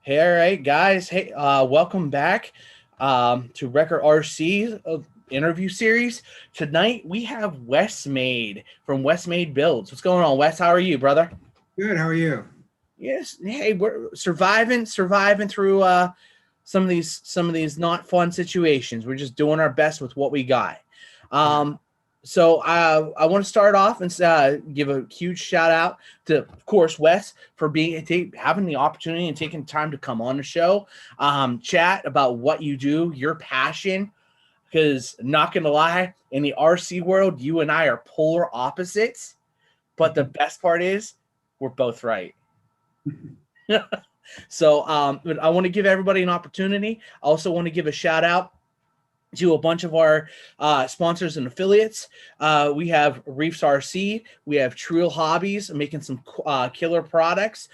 Hey, all right, guys. Hey, welcome back to Record RC interview series. Tonight we have Wesmade from Wesmade Builds. What's going on, Wes? How are you, brother? Good. How are you? Yes. Hey, we're surviving through some of these not fun situations. We're just doing our best with what we got. Yeah. Um, I want to start off and give a huge shout out to, of course, Wes for having the opportunity and taking time to come on the show, chat about what you do, your passion. Because not gonna lie, in the RC world, you and I are polar opposites. But the best part is, we're both right. But I want to give everybody an opportunity. I also want to give a shout out to a bunch of our sponsors and affiliates. We have Reefs RC, we have Trill Hobbies making some killer products.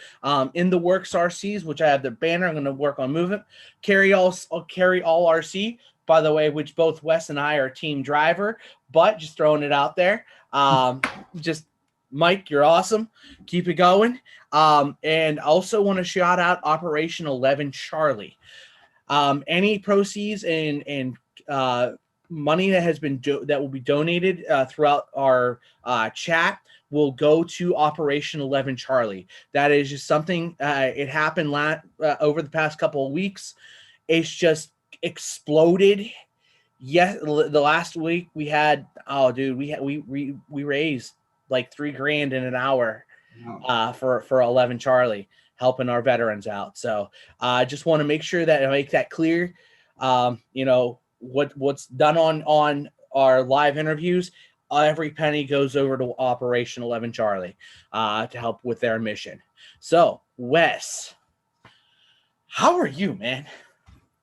In the Works RCs, which I have the banner. I'm going to work on moving. Carry all RC, by the way, which both Wes and I are team driver. But just throwing it out there. Just Mike, you're awesome. Keep it going. And also want to shout out Operation 11 Charlie. Any proceeds and money that has been that will be donated throughout our chat will go to Operation 11 Charlie. That is just something. It happened over the past couple of weeks. It's just exploded. Yes, the last week we had. Oh, dude, we raised like $3,000 in an hour Wow. for 11 Charlie, helping our veterans out. So I just want to make sure that I make that clear. What's done on our live interviews, every penny goes over to Operation 11 Charlie to help with their mission. So, Wes, how are you, man?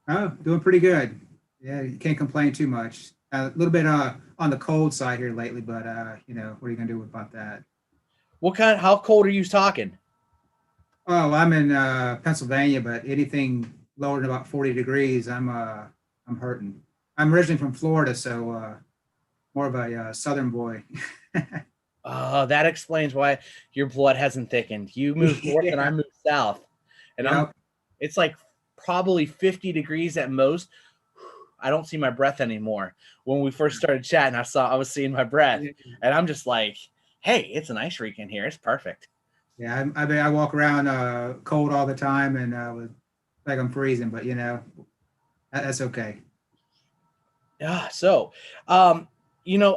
Oh, doing pretty good. Yeah, you can't complain too much. A little bit on the cold side here lately, but what are you gonna do about that? How cold are you talking? Oh, I'm in Pennsylvania, but anything lower than about 40 degrees, I'm hurting. I'm originally from Florida, so more of a southern boy. Oh, that explains why your blood hasn't thickened. You moved north and I Yeah. moved south. And Yep. it's like probably 50 degrees at most. I don't see my breath anymore. When we first started chatting, I was seeing my breath, and I'm just like, hey, it's an ice rink in here. It's perfect. Yeah, I walk around cold all the time and like I'm freezing, but that's okay. Yeah.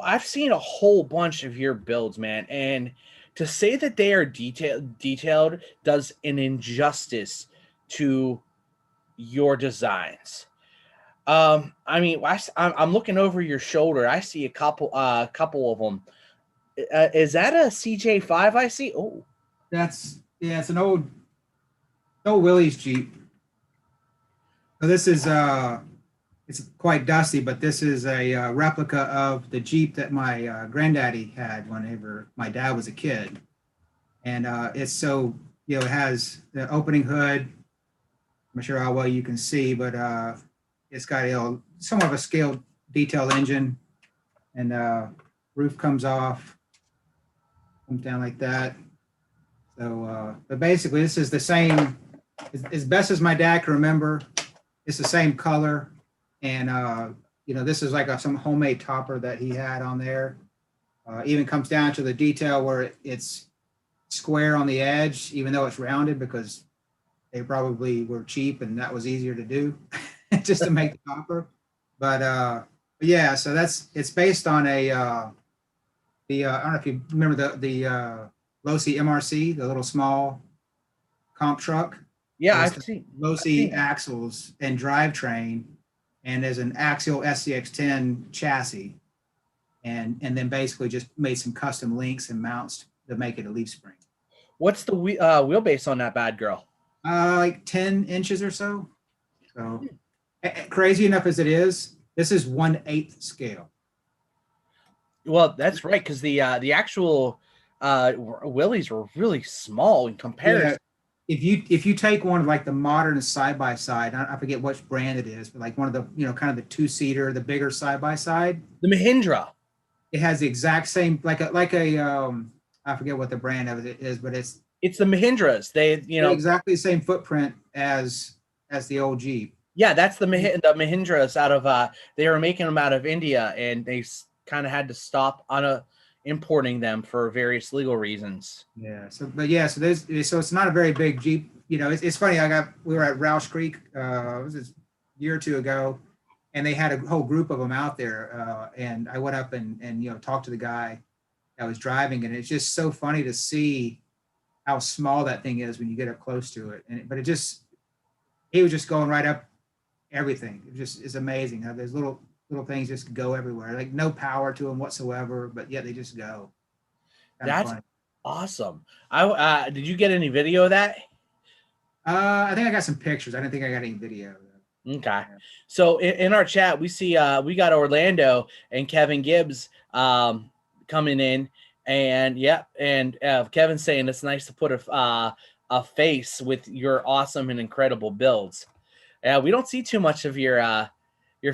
I've seen a whole bunch of your builds, man, and to say that they are detailed does an injustice to your designs. I mean, I'm looking over your shoulder. I see a couple of them. Is that a CJ5 I see? Oh, It's an old Willie's Jeep. So this is it's quite dusty, but this is a replica of the Jeep that my granddaddy had whenever my dad was a kid, and it's so it has the opening hood. I'm not sure how well you can see, but it's got somewhat of a scaled detailed engine, and roof comes off, comes down like that. So, but basically, this is the same as best as my dad can remember. It's the same color, and this is like some homemade topper that he had on there. Even comes down to the detail where it's square on the edge, even though it's rounded because they probably were cheap and that was easier to do, just to make the topper. But yeah, so it's based on I don't know if you remember the Losi MRC, the little small comp truck. yeah, It was I've the seen. I've Losi seen that. axles and drivetrain, and there's an axial SCX10 chassis, and then basically just made some custom links and mounts to make it a leaf spring. What's the wheelbase on that bad girl? Like 10 inches or so. So crazy enough as it is, this is 1/8 scale. Well, that's right, because the actual Willies were really small in Yeah. comparison. If you take one of like the modern side by side, I forget which brand it is, but like one of the kind of the 2-seater, the bigger side by side, The Mahindra. it has the exact same like a I forget what the brand of it is, but It's the Mahindras. They, you They're know, exactly the same footprint as the old Jeep. yeah, that's the the Mahindras out of they were making them out of India, and they kind of had to stop on importing them for various legal reasons. Yeah. So, but yeah, so it's not a very big Jeep. You know, it's funny. We were at Roush Creek, was this year or two ago, and they had a whole group of them out there. And I went up and talked to the guy that was driving, and it's just so funny to see how small that thing is when you get up close to it. But he was just going right up everything. It just is amazing how those little things just go everywhere. Like no power to them whatsoever, but yet they just go. Kind of That's funny. awesome. I did you get any video of that? I think I got some pictures. I didn't think I got any video. Okay. Yeah. So in our chat, we see we got Orlando and Kevin Gibbs coming in, and yeah, and Kevin's saying it's nice to put a face with your awesome and incredible builds. Yeah, we don't see too much of your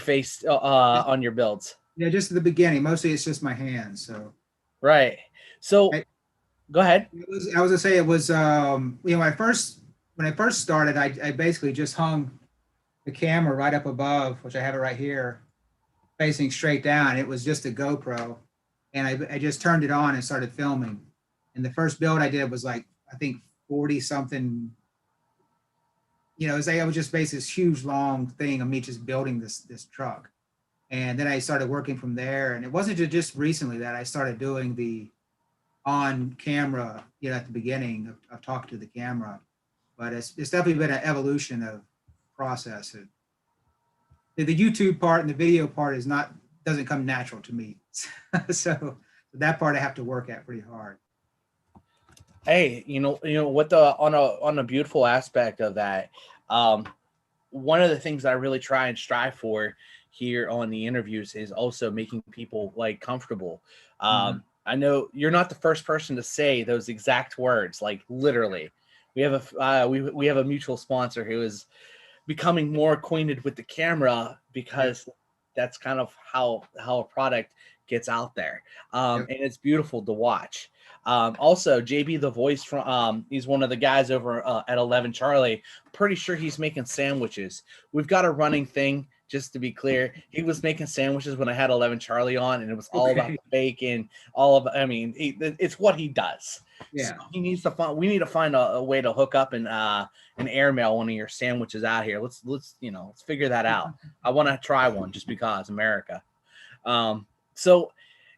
face on your builds. Yeah, just at the beginning. Mostly it's just my hands. So Right. So I, go ahead. I was gonna say it was when I first started, I basically just hung the camera right up above, which I have it right here, facing straight down. It was just a GoPro, and I just turned it on and started filming. And the first build I did was like I think 40 something. It was like I was just basically this huge long thing of me just building this truck. And then I started working from there. And it wasn't just recently that I started doing the on camera, at the beginning of talking to the camera. But it's definitely been an evolution of process. The YouTube part and the video part doesn't come natural to me. So that part I have to work at pretty hard. Hey, what on a beautiful aspect of that, one of the things I really try and strive for here on the interviews is also making people like comfortable. I know you're not the first person to say those exact words, like literally. We have we have a mutual sponsor who is becoming more acquainted with the camera because that's kind of how a product gets out there, and it's beautiful to watch. Also, JB the voice from he's one of the guys over at 11 Charlie. Pretty sure he's making sandwiches. We've got a running thing. Just to be clear, he was making sandwiches when I had 11 Charlie on, and it was all about the bacon. It's what he does. Yeah. So he needs to find. We need to find a way to hook up and airmail one of your sandwiches out here. Let's figure that out. I want to try one just because America. So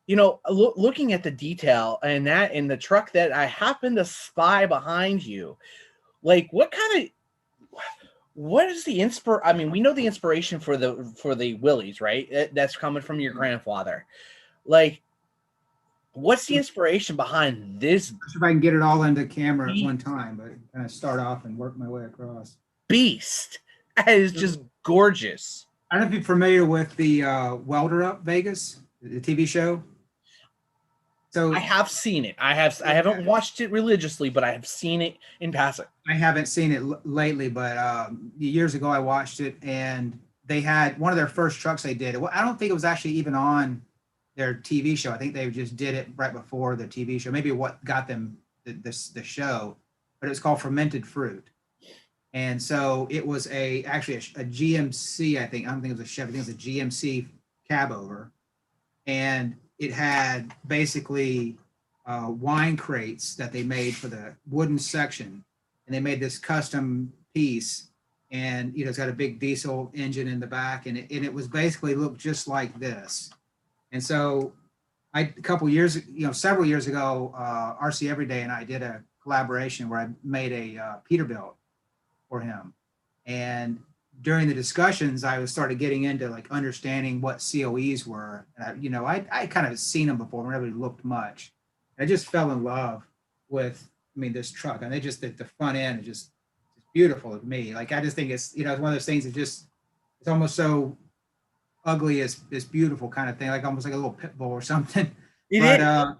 looking at the detail and that in the truck that I happen to spy behind you, like what is the I mean, we know the inspiration for the Willys, right? That's coming from your grandfather. Like, what's the inspiration behind this? I'm sure if I can get it all into camera at one time, but kind of start off and work my way across. Beast. That is just gorgeous. I don't know if you're familiar with the Welder Up Vegas, the TV show. So I have seen it. I haven't watched it religiously, but I have seen it in passing. I haven't seen it lately, but years ago I watched it, and they had one of their first trucks they did. Well, I don't think it was actually even on their TV show. I think they just did it right before the TV show. Maybe what got them the show, but it was called Fermented Fruit. And so it was actually a GMC. I don't think it was a Chevy. I think it was a GMC cab over, and it had basically wine crates that they made for the wooden section, and they made this custom piece, and it's got a big diesel engine in the back, and it was basically looked just like this. And so several years ago, RC Everyday and I did a collaboration where I made a Peterbilt for him. And during the discussions, I started getting into like understanding what COEs were. And I kind of seen them before, never really looked much. I just fell in love with, this truck. And they just, the front end is just beautiful to me. Like, I just think it's, it's one of those things that it's almost so ugly as beautiful kind of thing, like almost like a little pit bull or something. So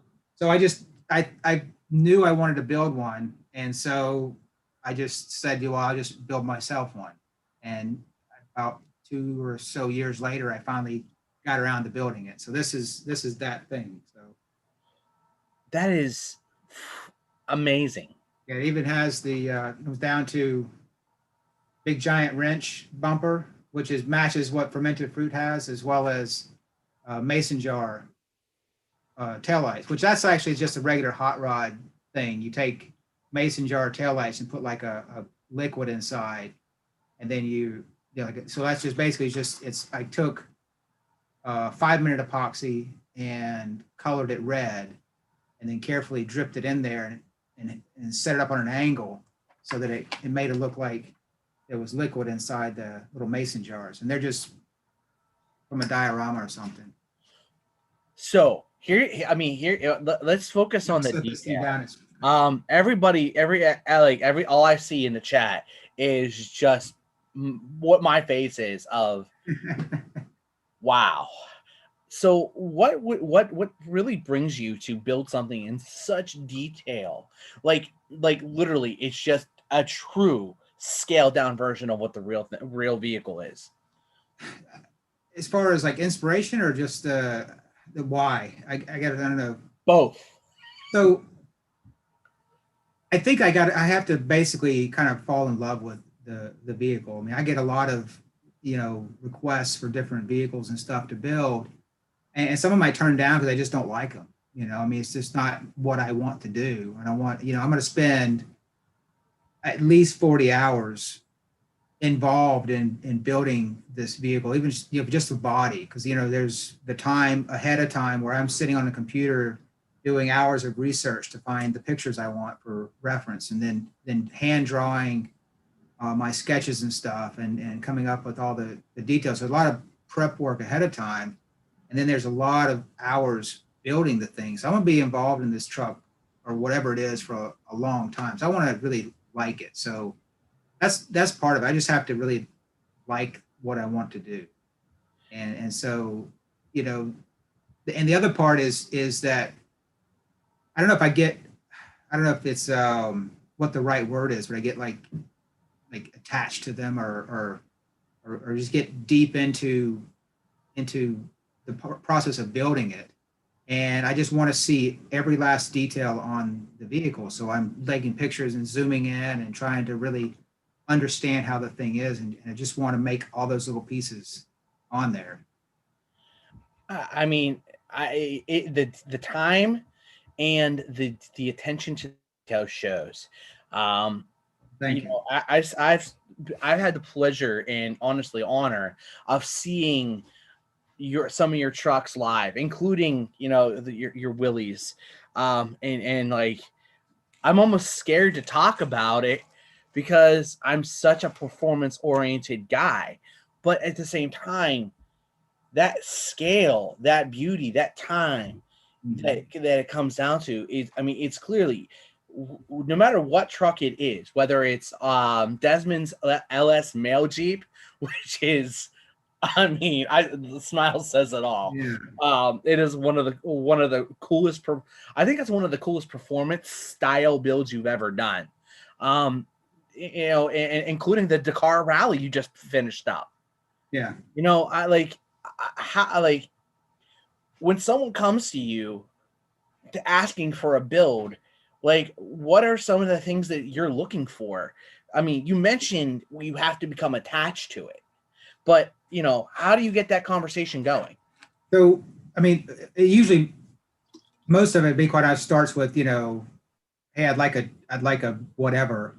I knew I wanted to build one. And so I just said, I'll just build myself one. And about 2 or so years later, I finally got around to building it. So this is that thing. So that is amazing. Yeah, it even has the goes down to big giant wrench bumper, which is matches what fermented fruit has, as well as mason jar taillights, which that's actually just a regular hot rod thing. You take mason jar taillights and put like a liquid inside, and then like, so that's just basically just, it's, I took 5-minute epoxy and colored it red, and then carefully dripped it in there and set it up on an angle so that it made it look like there was liquid inside the little mason jars. And they're just from a diorama or something. So here, I mean, let's focus on I'll the set this thing detail. down. Everybody, all I see in the chat is just what my face is of wow. So what really brings you to build something in such detail? Like literally, it's just a true scaled down version of what the real vehicle is. As far as like inspiration or just the why, I got, I don't know. Both. So I think I have to basically kind of fall in love with the vehicle. I mean, I get a lot of, requests for different vehicles and stuff to build, and some of them I turn down because I just don't like them. I mean, it's just not what I want to do. And I want, I'm going to spend at least 40 hours involved in building this vehicle, even just, just the body, because there's the time ahead of time where I'm sitting on a computer doing hours of research to find the pictures I want for reference, and then hand drawing my sketches and stuff, and coming up with all the details. So a lot of prep work ahead of time, and then there's a lot of hours building the thing. So I'm gonna be involved in this truck or whatever it is for a long time. So I want to really like it. So that's part of it. I just have to really like what I want to do. And so, and the other part is that I don't know if I get, I don't know if it's what the right word is, but I get like attached to them, or just get deep into the process of building it. And I just want to see every last detail on the vehicle. So I'm taking pictures and zooming in and trying to really understand how the thing is. And I just want to make all those little pieces on there. I mean, the time and the attention to detail shows. Thank you. I've had the pleasure and honestly honor of seeing some of your trucks live, including your Willys, and like I'm almost scared to talk about it because I'm such a performance oriented guy, but at the same time, that scale, that beauty, that time that it comes down to is, I mean, it's clearly no matter what truck it is, whether it's Desmond's LS mail Jeep, which is, I mean, the smile says it all. Yeah. It is one of the coolest. I think it's one of the coolest performance style builds you've ever done. Including the Dakar Rally you just finished up. Yeah. I like when someone comes to you to asking for a build, like what are some of the things that you're looking for? I mean, you mentioned you have to become attached to it, but how do you get that conversation going? So, I mean, usually most of it, be quite honest, starts with, hey, I'd like a whatever.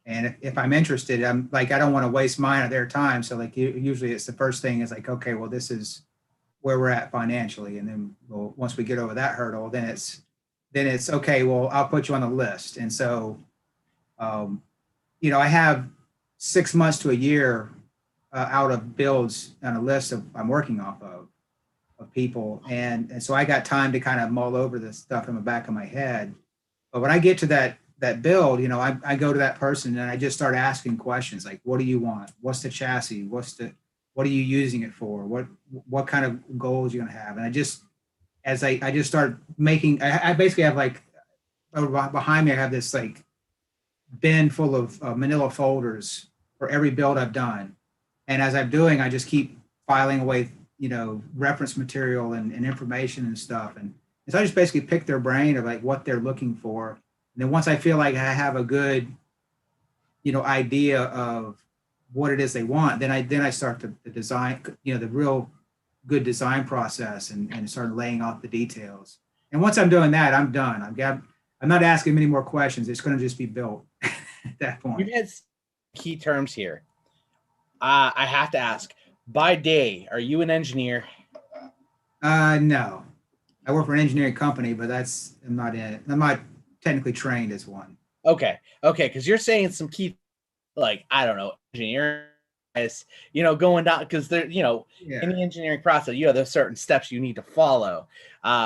And if I'm interested, I'm like, I don't want to waste mine or their time. So like usually it's the first thing is like, okay, well, this is where we're at financially. And then once we get over that hurdle, then it's okay, well, I'll put you on the list. And so, I have 6 months to a year out of builds on a list I'm working off of people. And so I got time to kind of mull over this stuff in the back of my head. But when I get to that build, I go to that person and I just start asking questions like, what do you want? What's the chassis? What are you using it for? What kind of goals you're going to have? And I just start making, I basically have like behind me, I have this like bin full of manila folders for every build I've done. And as I'm doing, I just keep filing away, reference material and information and stuff. And so I just basically pick their brain of like what they're looking for. then once I feel like I have a good, idea of what it is they want, then I start the design, the real good design process, and start laying out the details. And once I'm doing that, I'm done. I'm not asking many more questions. It's going to just be built at that You've point. had key terms here. I have to ask, by day, are you an engineer? No, I work for an engineering company, but I'm not technically trained as one. Okay. Okay. Because you're saying some key, like, I don't know, engineering, going down, because there, in Yeah. the engineering process, you have those certain steps you need to follow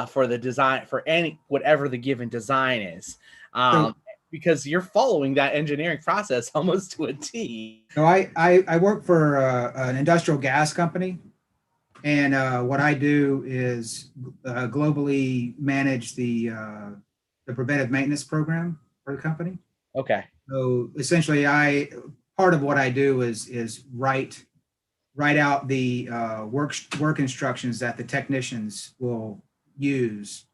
for the design, for any, whatever the given design is. So, Because you're following that engineering process almost to a T. so I work for an industrial gas company, and what I do is globally manage the preventive maintenance program for the company. Okay. So essentially, I part of what I do is write out the work instructions that the technicians will use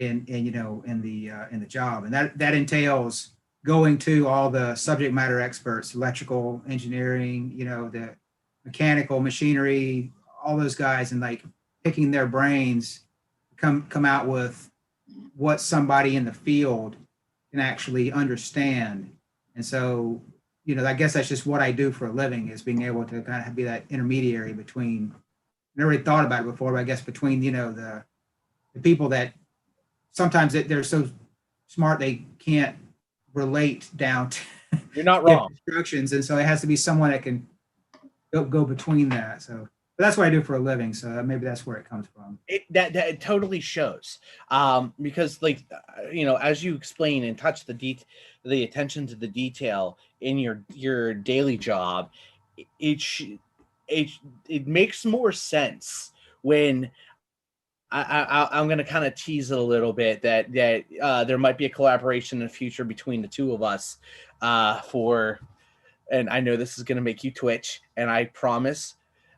in the job, and that entails going to all the subject matter experts, electrical engineering, the mechanical machinery, all those guys, and like picking their brains, come out with what somebody in the field can actually understand. And so, I guess that's just what I do for a living, is being able to kind of be that intermediary between. I never really thought about it before, but I guess between the people that sometimes they're so smart they can't relate down to You're not give wrong. instructions, and so it has to be someone that can go between that. So, but that's what I do for a living. So maybe that's where it comes from. That it totally shows, because, like, as you explain and touch the attention to the detail in your daily job, it it it makes more sense when I'm going to kind of tease it a little bit that there might be a collaboration in the future between the two of us, for, and I know this is going to make you twitch, and I promise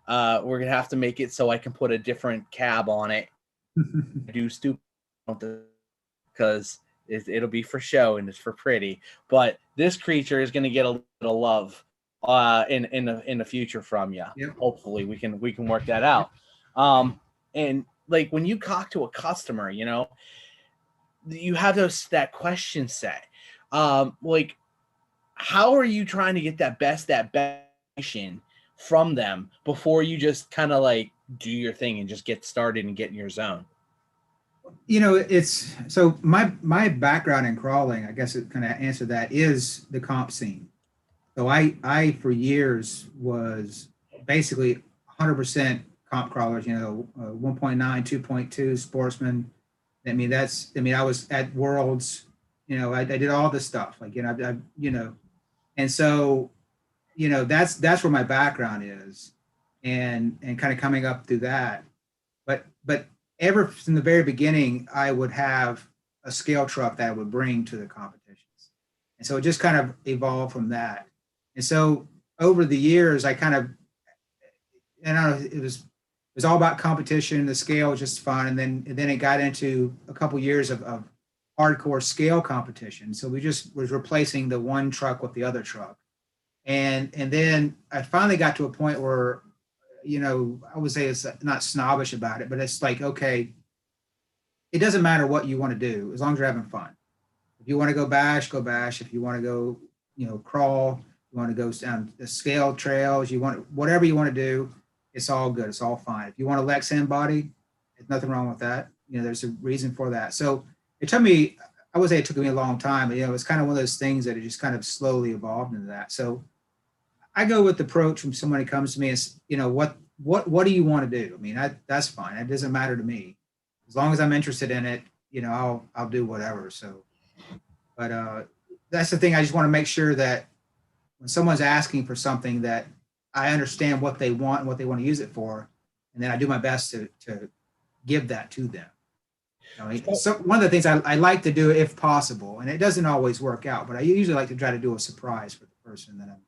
we're going to have to make it so I can put a different cab on it. Do stupid, because it'll be for show and it's for pretty, but this creature is going to get a little love in the future from you. Yep. Hopefully we can work that out. And like when you talk to a customer, you have that question set. Like, how are you trying to get that best from them before you just kind of like do your thing and just get started and get in your zone? It's so my background in crawling, I guess it kind of answered that, is the comp scene. So I for years was basically 100% comp crawlers, 1.9, 2.2 sportsman. I was at Worlds, I did all this stuff, like, and so, that's where my background is, and kind of coming up through that. But ever from the very beginning, I would have a scale truck that I would bring to the competitions. And so it just kind of evolved from that. And so over the years, I kind of, and I don't know, it was all about competition. The scale was just fun. And then it got into a couple years of hardcore scale competition. So we just was replacing the one truck with the other truck. And then I finally got to a point where, I would say it's not snobbish about it, but it's like, okay, it doesn't matter what you want to do as long as you're having fun. If you want to go bash, go bash. If you want to go, crawl, you want to go down the scale trails, you want whatever you want to do, it's all good. It's all fine. If you want to Lex in body, there's nothing wrong with that. There's a reason for that. So it took me, I would say it took me a long time, but it's kind of one of those things that it just kind of slowly evolved into that. So I go with the approach when somebody comes to me is, what do you want to do? I mean, that's fine. It doesn't matter to me. As long as I'm interested in it, I'll do whatever. So, but that's the thing. I just want to make sure that when someone's asking for something, that I understand what they want and what they want to use it for. And then I do my best to give that to them. So one of the things I like to do, if possible, and it doesn't always work out, but I usually like to try to do a surprise for the person that I'm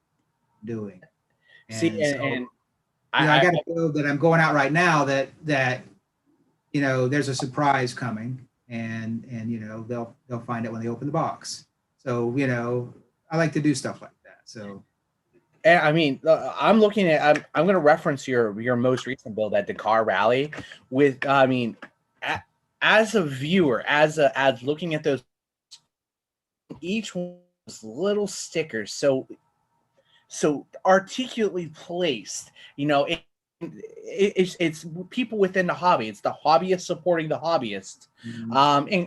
doing. See, and I got to feel that I'm going out right now, that there's a surprise coming, and they'll find it when they open the box. So, you know, I like to do stuff like that. So, And I mean, I'm looking at. I'm going to reference your most recent build at Dakar Rally. With I mean, as a viewer, as looking at those, each one of those little stickers, so articulately placed. You know, it's people within the hobby. It's the hobbyist supporting the hobbyist,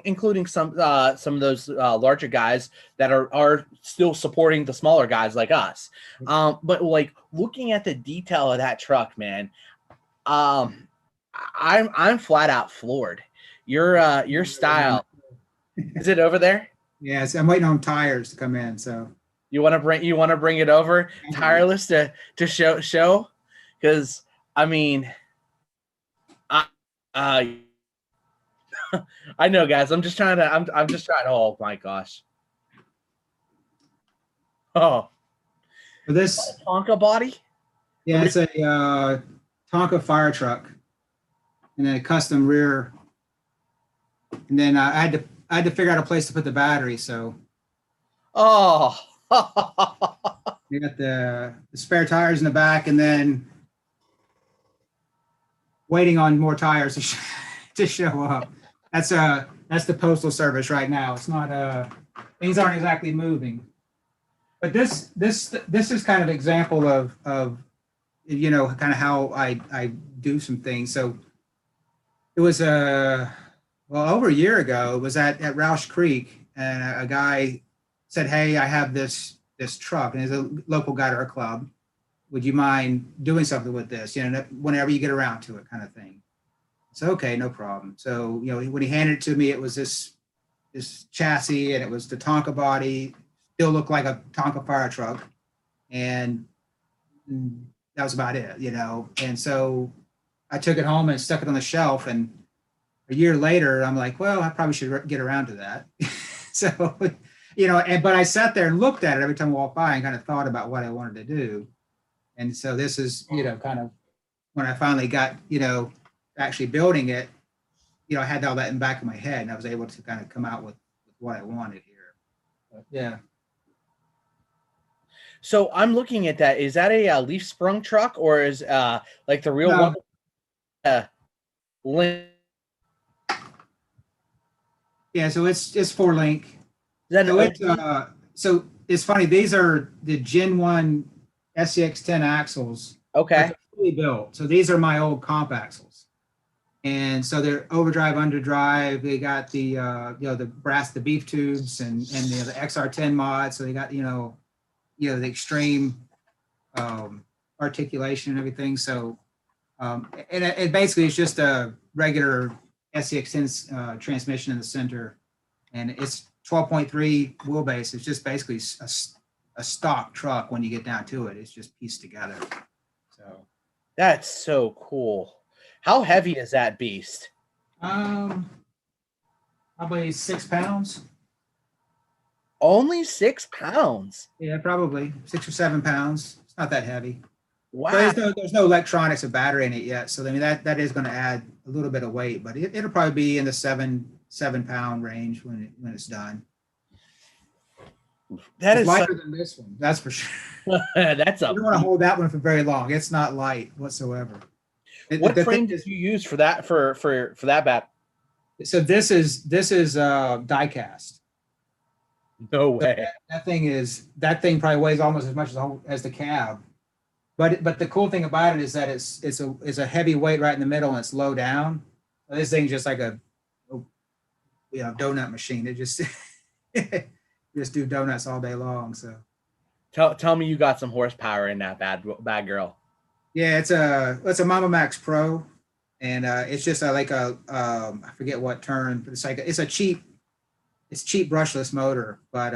including some of those larger guys that are still supporting the smaller guys like us. But like looking at the detail of that truck, man, I'm flat out floored. Your style, is it over there? yes, I'm waiting on tires to come in. So, You want to bring it over tireless to show because I mean I uh I know guys, I'm just trying to, oh my gosh. Oh, for this, Tonka body? yeah, it's a Tonka fire truck, and then a custom rear. And then I had to figure out a place to put the battery. So Oh. we got the spare tires in the back, and then waiting on more tires to show up. That's the postal service right now. It's not things aren't exactly moving. But this is kind of an example of you know, kind of how I do some things. So it was well, over a year ago. It was at Roush Creek, and a guy said, "Hey, I have this truck, and he's a local guy to our club. Would you mind doing something with this? You know, whenever you get around to it, kind of thing." So okay, no problem. So you know, when he handed it to me, it was this chassis, and it was the Tonka body. Still looked like a Tonka fire truck, and that was about it, you know. And so I took it home and stuck it on the shelf. And a year later, I'm like, well, I probably should get around to that. So, you know, but I sat there and looked at it every time I walked by and kind of thought about what I wanted to do. And so this is, you know, kind of when I finally got, you know, actually building it, you know, I had all that in the back of my head, and I was able to kind of come out with what I wanted here. But yeah. So I'm looking at that. Is that a leaf sprung truck or is like the real No, one? Link? yeah, so it's 4 link. Is that an So it's OT? so it's funny. These are the Gen 1 SCX10 axles, but Okay. they're fully built. So these are my old comp axles. And so they're overdrive, underdrive. They got the you know, the brass, the beef tubes, and the XR10 mod. So they got, you know, the extreme articulation and everything. So and it basically is just a regular SCX10 transmission in the center, and it's 12.3 wheelbase. It's just basically a stock truck when you get down to it. It's just pieced together. So That's so cool. How heavy is that beast? um, probably 6 pounds. Only 6 pounds. Yeah, probably 6 or 7 pounds. It's not that heavy. Wow. But there's no electronics or battery in it yet. So I mean that is going to add a little bit of weight, but it'll probably be in the 7 pound range when it's done. That It's is lighter than this one, that's for sure. that's You don't want to hold that one for very long. It's not light whatsoever. What The frame thing did you use for that for that bat? so this is die cast. No So way. that thing probably weighs almost as much as the cab. But the cool thing about it is that it's a heavy weight right in the middle and it's low down. This thing's just like a you know, donut machine. It just just do donuts all day long. So Tell me you got some horsepower in that bad girl. yeah, it's a Mama Max Pro, and it's just like a I forget what term, but it's cheap brushless motor, but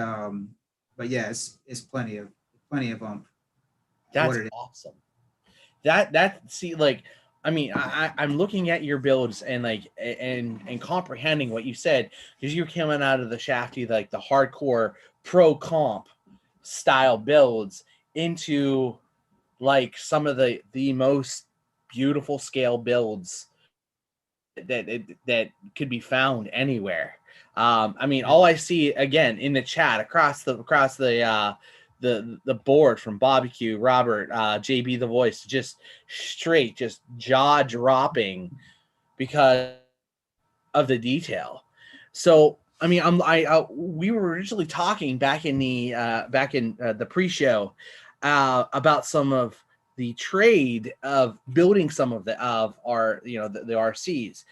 yeah, it's plenty of oomph. That's What it is. awesome. That see like I mean I'm looking at your builds and like and comprehending what you said because you're coming out of the shafty like the hardcore pro comp style builds into like some of the most beautiful scale builds that could be found anywhere. I mean, all I see again in the chat across the board from Barbecue, Robert, JB the Voice, just straight, just jaw dropping because of the detail. So I mean, we were originally talking back in the pre-show about some of the trade of building some of our the RCs.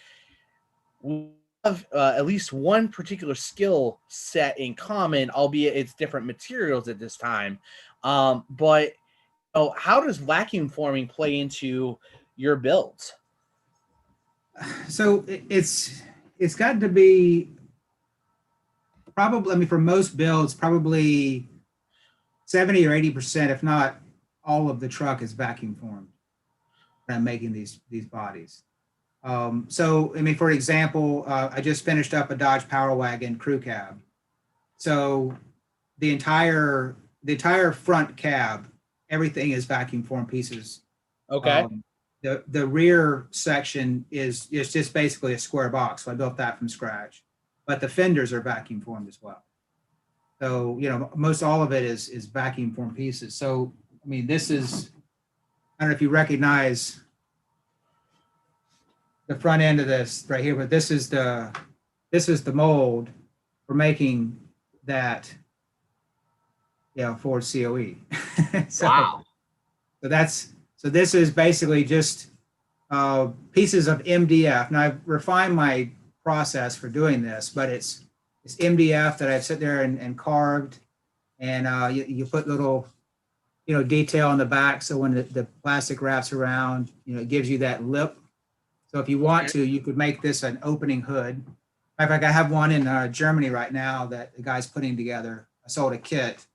We have at least one particular skill set in common, albeit it's different materials at this time. But how does vacuum forming play into your builds? So it's got to be probably, I mean, for most builds, probably 70 or 80%, if not all of the truck is vacuum formed when I'm making these bodies. So, I mean, for example, I just finished up a Dodge Power Wagon crew cab. So the entire front cab, everything is vacuum formed pieces. Okay. The rear section is just basically a square box. So I built that from scratch, but the fenders are vacuum formed as well. So, most all of it is vacuum formed pieces. So, I mean, this is, I don't know if you recognize the front end of this right here, but this is the mold for making that, Ford COE. So, Wow. So this is basically just pieces of MDF. Now I've refined my process for doing this, but it's MDF that I've sit there and carved, and you put little, detail on the back. So when the plastic wraps around, it gives you that lip. So if you want to, you could make this an opening hood. In fact, I have one in Germany right now that the guy's putting together. I sold a kit,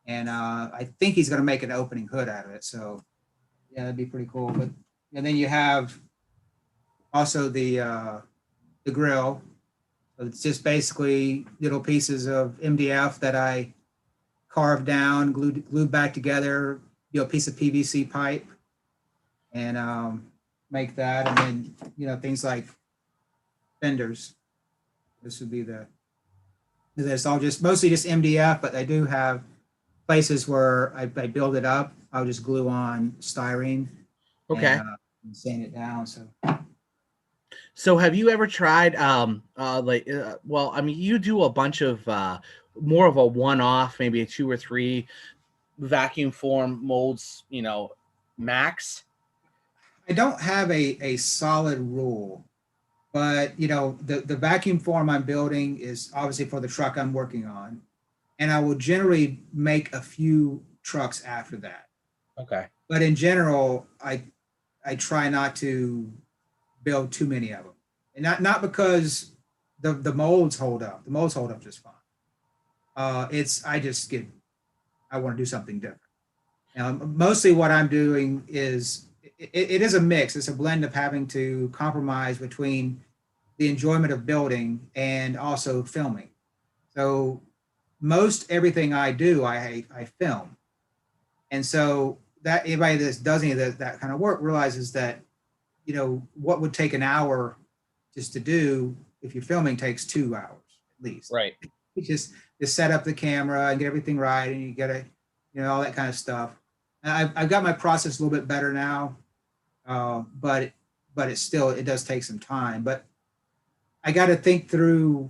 and I think he's going to make an opening hood out of it. So yeah, that'd be pretty cool. But and then you have also the grill. So it's just basically little pieces of MDF that I carved down, glued back together. A piece of PVC pipe, and make that. And then things like fenders. This would be it's all just mostly just MDF, but I do have places where I build it up. I'll just glue on styrene Okay. and sand it down. So have you ever tried well, I mean, you do a bunch of more of a one-off, maybe a 2 or 3 vacuum form molds, max? I don't have a solid rule, but the vacuum form I'm building is obviously for the truck I'm working on, and I will generally make a few trucks after that. Okay. But in general, I try not to build too many of them, and not because the molds hold up. The molds hold up just fine. I want to do something different. Now, mostly what I'm doing is it is a mix. It's a blend of having to compromise between the enjoyment of building and also filming. So most everything I do, I film. And so that anybody that does any of that kind of work realizes that, what would take an hour just to do, if you're filming, takes 2 hours at least. Right. You just set up the camera and get everything right, and you get it, all that kind of stuff. And I've got my process a little bit better now, but it still, it does take some time. But I got to think through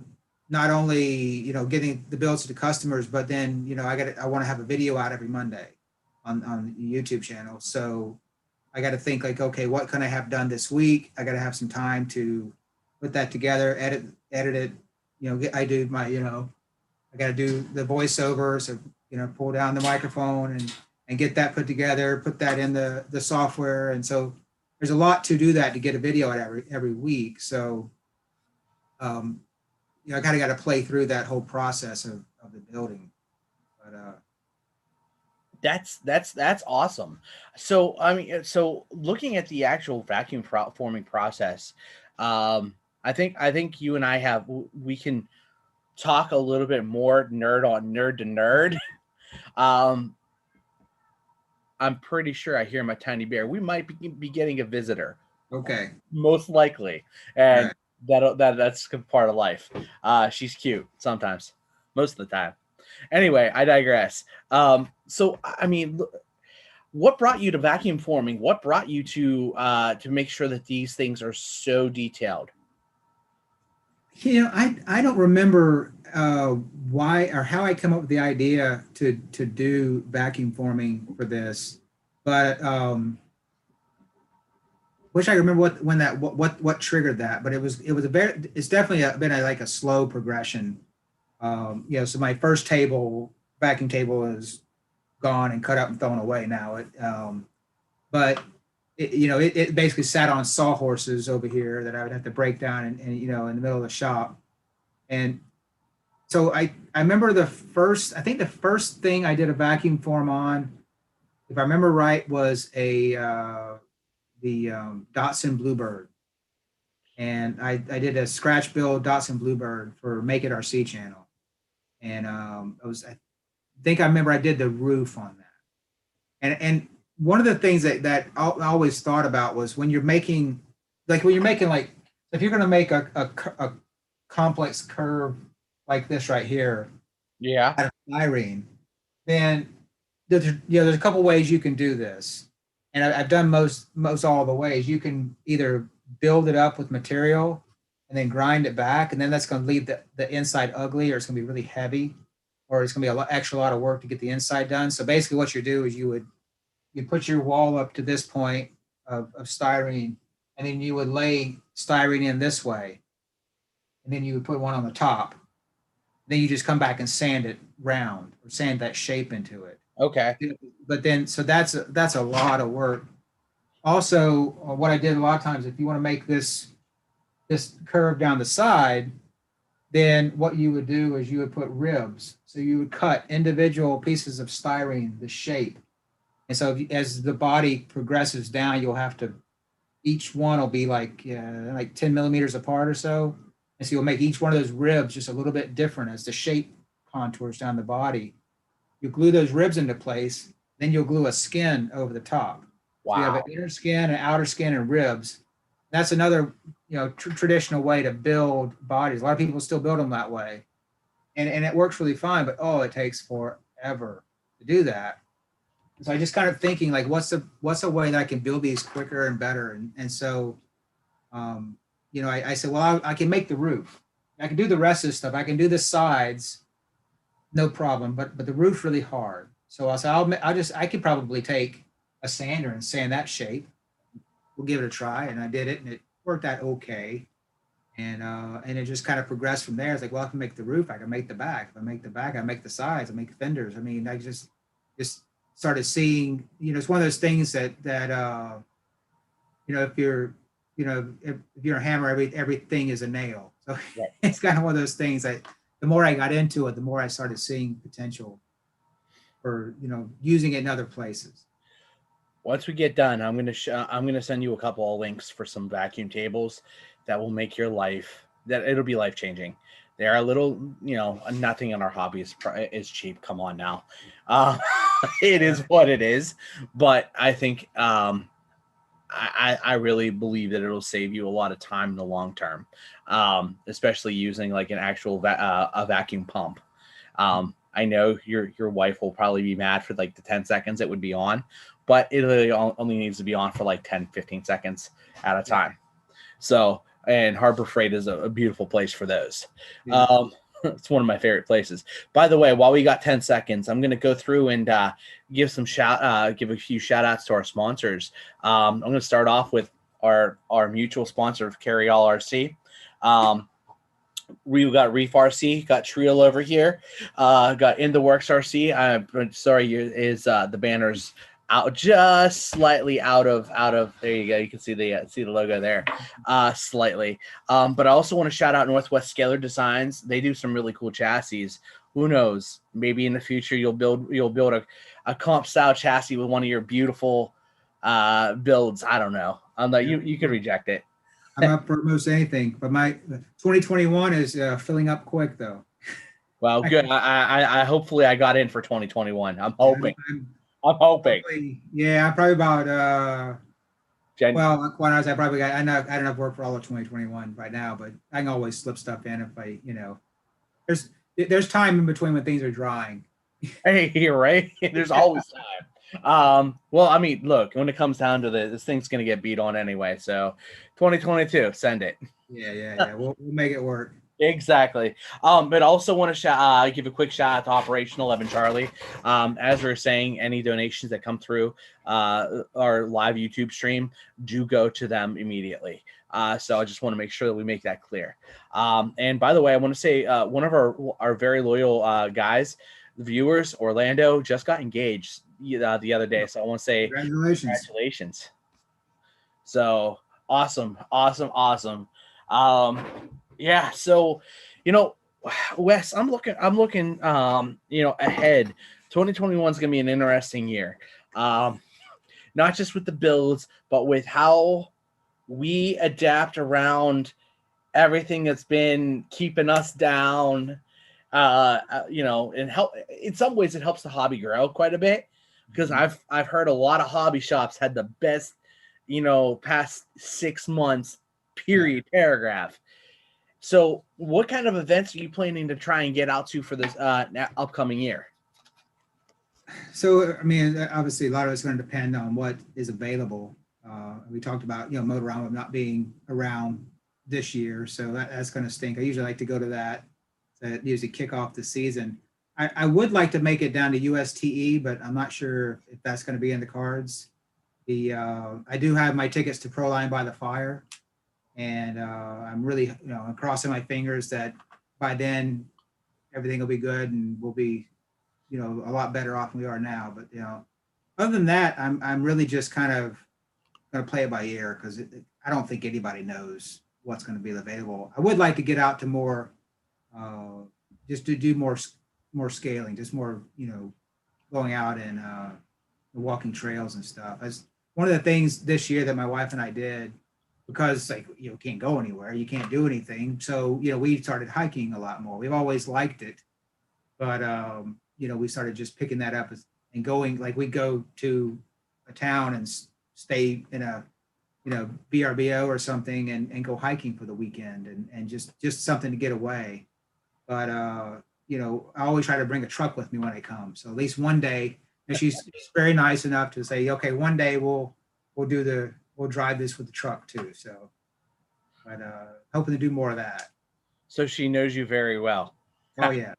not only getting the builds to the customers, but then I want to have a video out every Monday on the YouTube channel. So I got to think like, okay, what can I have done this week? I got to have some time to put that together, edit it. I do my I got to do the voiceover, so pull down the microphone and get that put together, put that in the software, and so there's a lot to do that to get a video out every week. So I kind of got to play through that whole process of the building. But That's awesome. So I mean, so looking at the actual vacuum forming process, I think you and we can talk a little bit more nerd to nerd. I'm pretty sure I hear my tiny bear. We might be getting a visitor. okay. Most likely. And Right. That's part of life. She's cute sometimes, most of the time. Anyway, I digress. So I mean, what brought you to vacuum forming? What brought you to make sure that these things are so detailed? You know, I don't remember why or how I come up with the idea to do vacuum forming for this, but wish I remember what triggered that. But it was a very it's definitely been like a slow progression. You know, so my first vacuum table is gone and cut up and thrown away now. But it basically sat on sawhorses over here that I would have to break down and in the middle of the shop. And so I remember I think the first thing I did a vacuum form on, if I remember right, was the Datsun Bluebird. And I did a scratch build Datsun Bluebird for Make It RC channel. And I think I remember I did the roof on that. And one of the things that I always thought about was when you're making like if you're going to make a complex curve like this right here Yeah. out of styrene, then there's a couple ways you can do this, and I've done most all the ways. You can either build it up with material and then grind it back, and then that's going to leave the inside ugly, or it's going to be really heavy, or it's going to be extra lot of work to get the inside done. So basically, what you do is you put your wall up to this point of styrene, and then you would lay styrene in this way, and then you would put one on the top. Then you just come back and sand it round or sand that shape into it. Okay. But then, so that's a lot of work. Also, what I did a lot of times, if you want to make this curve down the side, then what you would do is you would put ribs. So you would cut individual pieces of styrene, the shape. And so as the body progresses down, you'll have to, each one will be like 10 millimeters apart or so. And so you'll make each one of those ribs just a little bit different as the shape contours down the body. You glue those ribs into place, then you'll glue a skin over the top. Wow. So you have an inner skin, an outer skin, and ribs. That's another traditional way to build bodies. A lot of people still build them that way. And it works really fine, but it takes forever to do that. So I just kind of thinking like, what's a way that I can build these quicker and better? And so, I said, well, I can make the roof. I can do the rest of the stuff. I can do the sides, no problem. But the roof's really hard. So I said, I could probably take a sander and sand that shape. We'll give it a try. And I did it, and it worked out okay. And it just kind of progressed from there. It's like, well, I can make the roof. I can make the back. If I make the back, I make the sides. I make fenders. I mean, I just started seeing, it's one of those things that if you're a hammer, everything is a nail. So Right. It's kind of one of those things that the more I got into it, the more I started seeing potential for, using it in other places. Once we get done, I'm gonna send you a couple of links for some vacuum tables that will make your life, that it'll be life changing. They are a little, nothing in our hobby is cheap. Come on now. It is what it is. But I think I really believe that it'll save you a lot of time in the long term, especially using like an actual a vacuum pump. I know your wife will probably be mad for like the 10 seconds it would be on, but it really only needs to be on for like 10-15 seconds at a time. So, and Harbor Freight is a beautiful place for those. Yeah. It's one of my favorite places. By the way, while we got 10 seconds, I'm going to go through and give a few shout outs to our sponsors. I'm going to start off with our mutual sponsor of Carry All RC. We got Reef RC, got Trill over here, got In the Works RC. I'm sorry, the banner's out just slightly out of there you go, you can see the logo there slightly, but I also want to shout out Northwest Scalar Designs. They do some really cool chassis. Who knows, maybe in the future you'll build a comp style chassis with one of your beautiful builds. I don't know, you could reject it. I'm up for most anything, but my 2021 is filling up quick though. Well, good. I hopefully I got in for 2021. I'm hoping. I'm hoping. Yeah, I'm probably about Well, quite honestly, I know I don't have work for all of 2021 right now, but I can always slip stuff in if there's time in between when things are drying. Hey, you're right. There's always time. Well, I mean, look, when it comes down to this thing's gonna get beat on anyway. So 2022, send it. Yeah. We'll make it work. Exactly. But also want to give a quick shout out to Operational Evan Charlie. As we are saying, any donations that come through our live YouTube stream do go to them immediately. So I just want to make sure that we make that clear. And by the way, I want to say one of our very loyal guys, viewers, Orlando, just got engaged the other day. So I want to say congratulations. So awesome. Yeah, so Wes, I'm looking ahead. 2021 is going to be an interesting year. Not just with the builds, but with how we adapt around everything that's been keeping us down. And help in some ways it helps the hobby grow quite a bit, because I've heard a lot of hobby shops had the best, past 6 months period paragraph. So what kind of events are you planning to try and get out to for this upcoming year? So, I mean, obviously a lot of it's going to depend on what is available. We talked about, Motorama not being around this year, so that's going to stink. I usually like to go to that usually kick off the season. I would like to make it down to USTE, but I'm not sure if that's going to be in the cards. I do have my tickets to Proline by the Fire. And I'm really, I'm crossing my fingers that by then everything will be good and we'll be, a lot better off than we are now. But other than that, I'm really just kind of going to play it by ear, because I don't think anybody knows what's going to be available. I would like to get out to more, just to do more scaling, just more, going out and walking trails and stuff. As one of the things this year that my wife and I did, because can't go anywhere, you can't do anything. So, we started hiking a lot more. We've always liked it, but, we started just picking that up and going, like we go to a town and stay in a, VRBO or something and go hiking for the weekend and just something to get away. But, I always try to bring a truck with me when I come. So at least one day, and she's very nice enough to say, okay, one day we'll drive this with the truck too. So, but hoping to do more of that. So she knows you very well. Oh yeah.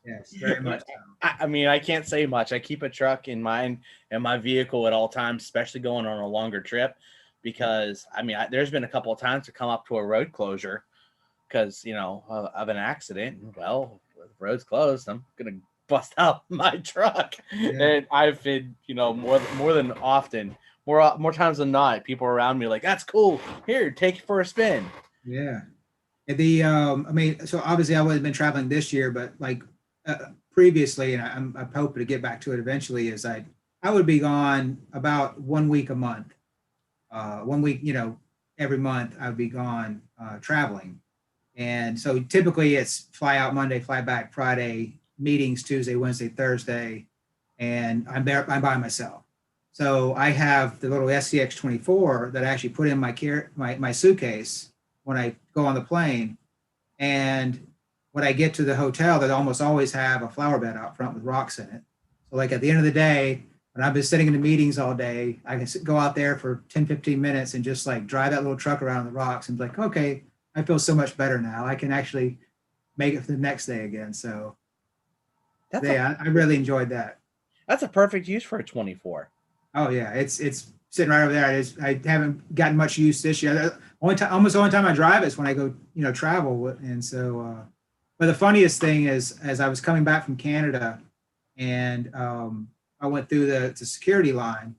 Yes, very much so. I mean, I can't say much. I keep a truck in my vehicle at all times, especially going on a longer trip, because there's been a couple of times to come up to a road closure because of an accident. Well, the road's closed, I'm gonna bust out my truck. Yeah. And I've been more than often, more times than not, people around me like, that's cool, here, take it for a spin. Yeah. So obviously I would have been traveling this year, but like previously, and I'm hoping to get back to it eventually, is I would be gone about 1 week a month. 1 week, every month I would be gone traveling. And so typically it's fly out Monday, fly back Friday, meetings Tuesday, Wednesday, Thursday, and I'm by myself. So I have the little SCX 24 that I actually put in my suitcase when I go on the plane. And when I get to the hotel, they almost always have a flower bed out front with rocks in it. So like at the end of the day, when I've been sitting in the meetings all day, I can go out there for 10, 15 minutes and just like drive that little truck around the rocks and be like, okay, I feel so much better now. I can actually make it for the next day again. So I really enjoyed that. That's a perfect use for a 24. Oh yeah, it's sitting right over there. I haven't gotten much use this year. Almost the only time I drive is when I go, travel. And so, but the funniest thing is, as I was coming back from Canada, and I went through the security line,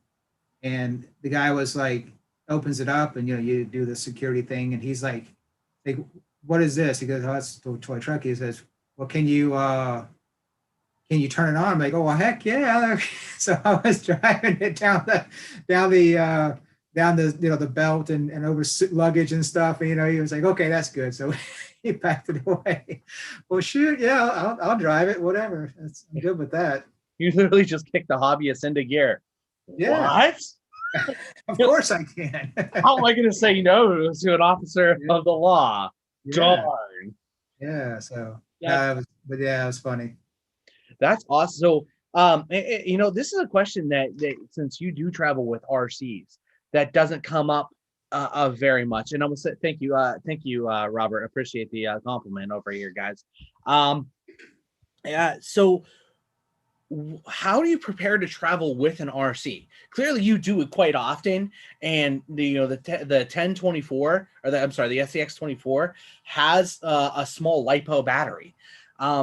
and the guy was like, opens it up, and you do the security thing, and he's like, what is this? He goes, oh, that's the toy truck. He says, well, can you turn it on? I'm like, oh, well, heck yeah. So I was driving it down the belt and over luggage and stuff. And, he was like, okay, that's good. So he packed it away. Well, shoot. Yeah, I'll drive it. Whatever. I'm good with that. You literally just kicked the hobbyist into gear. Yeah. What? Of course I can. How am I going to say no to an officer of the law? Yeah, Darn. yeah. So That's but yeah, it was funny. that's awesome. So, you know, this is a question that since you do travel with RCs, that doesn't come up very much. And I'm gonna say thank you, Robert. Appreciate the compliment over here, guys. Um, yeah. So, how do you prepare to travel with an RC? Clearly, you do it quite often, and the 1024 or the I'm sorry, the SCX 24 has a small LiPo battery.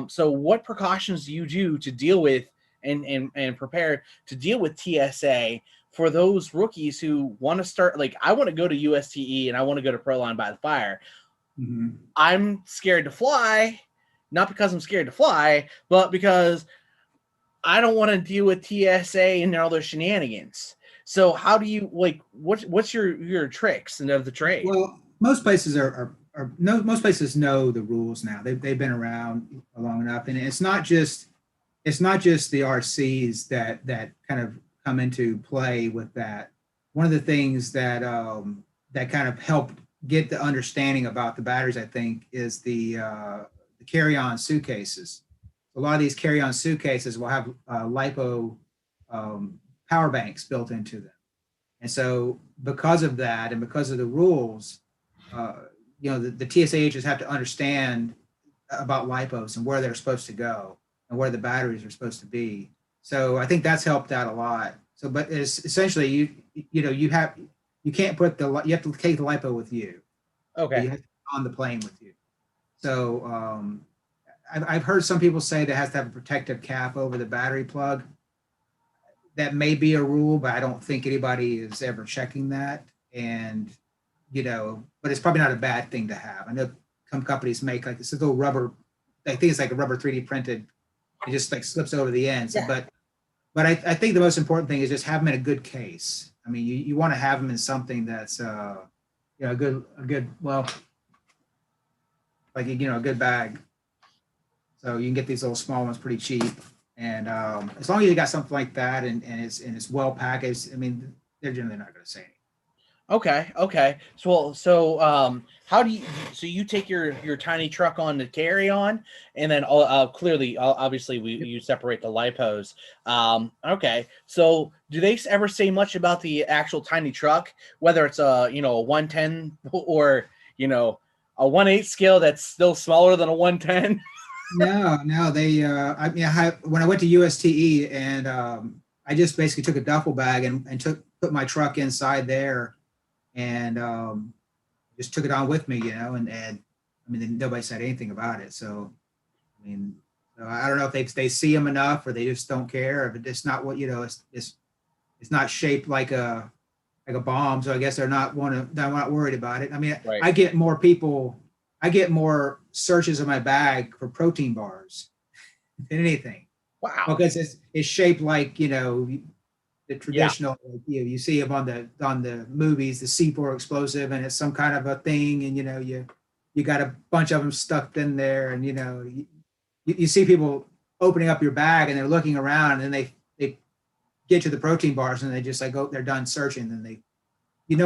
So, what precautions do you do to deal with and prepare to deal with TSA for those rookies who want to start? Like, I want to go to USTE and I want to go to Proline by the Fire. Mhm. I'm scared to fly, not because I'm scared to fly, but because I don't want to deal with TSA and all their shenanigans. So how do you like what's your tricks and of the trade? Well, most places are no most places know the rules now. They've been around long enough, and it's not just the RCs that kind of come into play with that. One of the things that kind of helped get the understanding about the batteries, I think, is the carry-on suitcases. A lot of these carry-on suitcases will have LiPo power banks built into them. And so, because of that, and because of the rules, uh, the TSA agents have to understand about lipos and where they're supposed to go and where the batteries are supposed to be. So I think that's helped out a lot. So, but it's essentially you can't put you have to take the lipo with you. So Okay. you have to be on the plane with you. So I've heard some people say that has to have a protective cap over the battery plug. That may be a rule, but I don't think anybody is ever checking that. And but it's probably not a bad thing to have. I know some companies make like this little rubber. I think it's like a rubber 3D printed. It just like slips over the end. So, Yeah. but I think the most important thing is just have them in a good case. I mean, you want to have them in something that's a good well, like a good bag. So you can get these little small ones pretty cheap. And as long as you got something like that and it's well packaged, I mean, they're generally not going to say anything. Okay. Okay. How do you so you take your tiny truck on to carry on and then clearly obviously you separate the lipos. Okay. So do they ever say much about the actual tiny truck, whether it's a 110 or a 1/8 scale that's still smaller than a 110? No, they. I mean, when I went to USTE and I just basically took a duffel bag and put my truck inside there and just took it on with me, and I mean, nobody said anything about it. So, I mean, so I don't know if they see them enough or they just don't care. If it's not what it's not shaped like a bomb, so I guess they're not worried about it. I mean, Right. I get more searches in my bag for protein bars than anything Wow. because it's shaped like the Yeah. traditional you see them on the movies, the C4 explosive, and it's some kind of a thing, and you got a bunch of them stuck in there, and you see people opening up your bag and they're looking around, and then they get to the protein bars and they just like they're done searching, and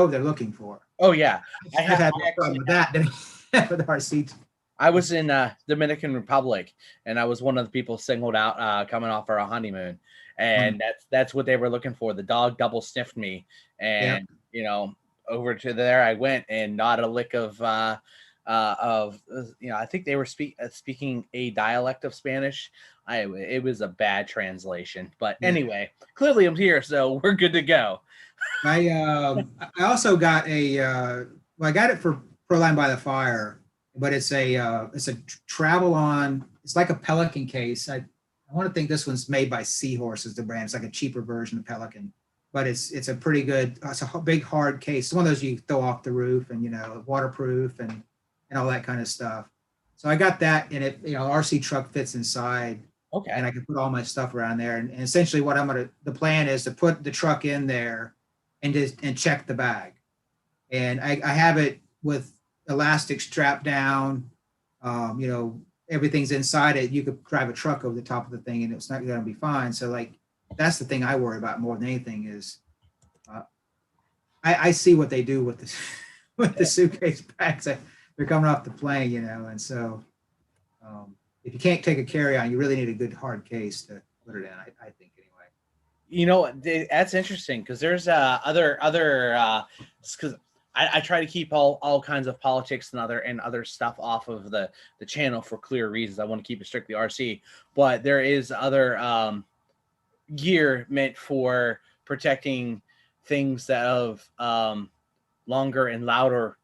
what they're looking for. Oh yeah. I've had I more problem actually with that than with our seats. I was in Dominican Republic, and I was one of the people singled out coming off our honeymoon, and that's what they were looking for. The dog double sniffed me, Yeah. and over to there I went, and not a lick of I think they were speaking a dialect of Spanish. It was a bad translation, but Yeah. anyway, clearly I'm here, so we're good to go. I also got I got it for Proline by the Fire, but it's a travel on. It's like a Pelican case. I want to think this one's made by Seahorse is the brand. It's like a cheaper version of Pelican, but it's a pretty good. It's a big hard case. It's one of those you throw off the roof and waterproof and all that kind of stuff. So I got that, and it RC truck fits inside, Okay. and I can put all my stuff around there. And essentially, the plan is to put the truck in there and check the bag. And I have it with elastic strapped down. Everything's inside it. You could drive a truck over the top of the thing, and it's not going to be fine. So like that's the thing I worry about more than anything is I see what they do with the with the suitcase bags. They're coming off the plane, you know, and so if you can't take a carry-on, you really need a good hard case to put it in. I think anyway. You know, that's interesting because there's other because I try to keep all kinds of politics and other stuff off of the channel for clear reasons. I want to keep it strictly RC, but there is other gear meant for protecting things that of longer and louder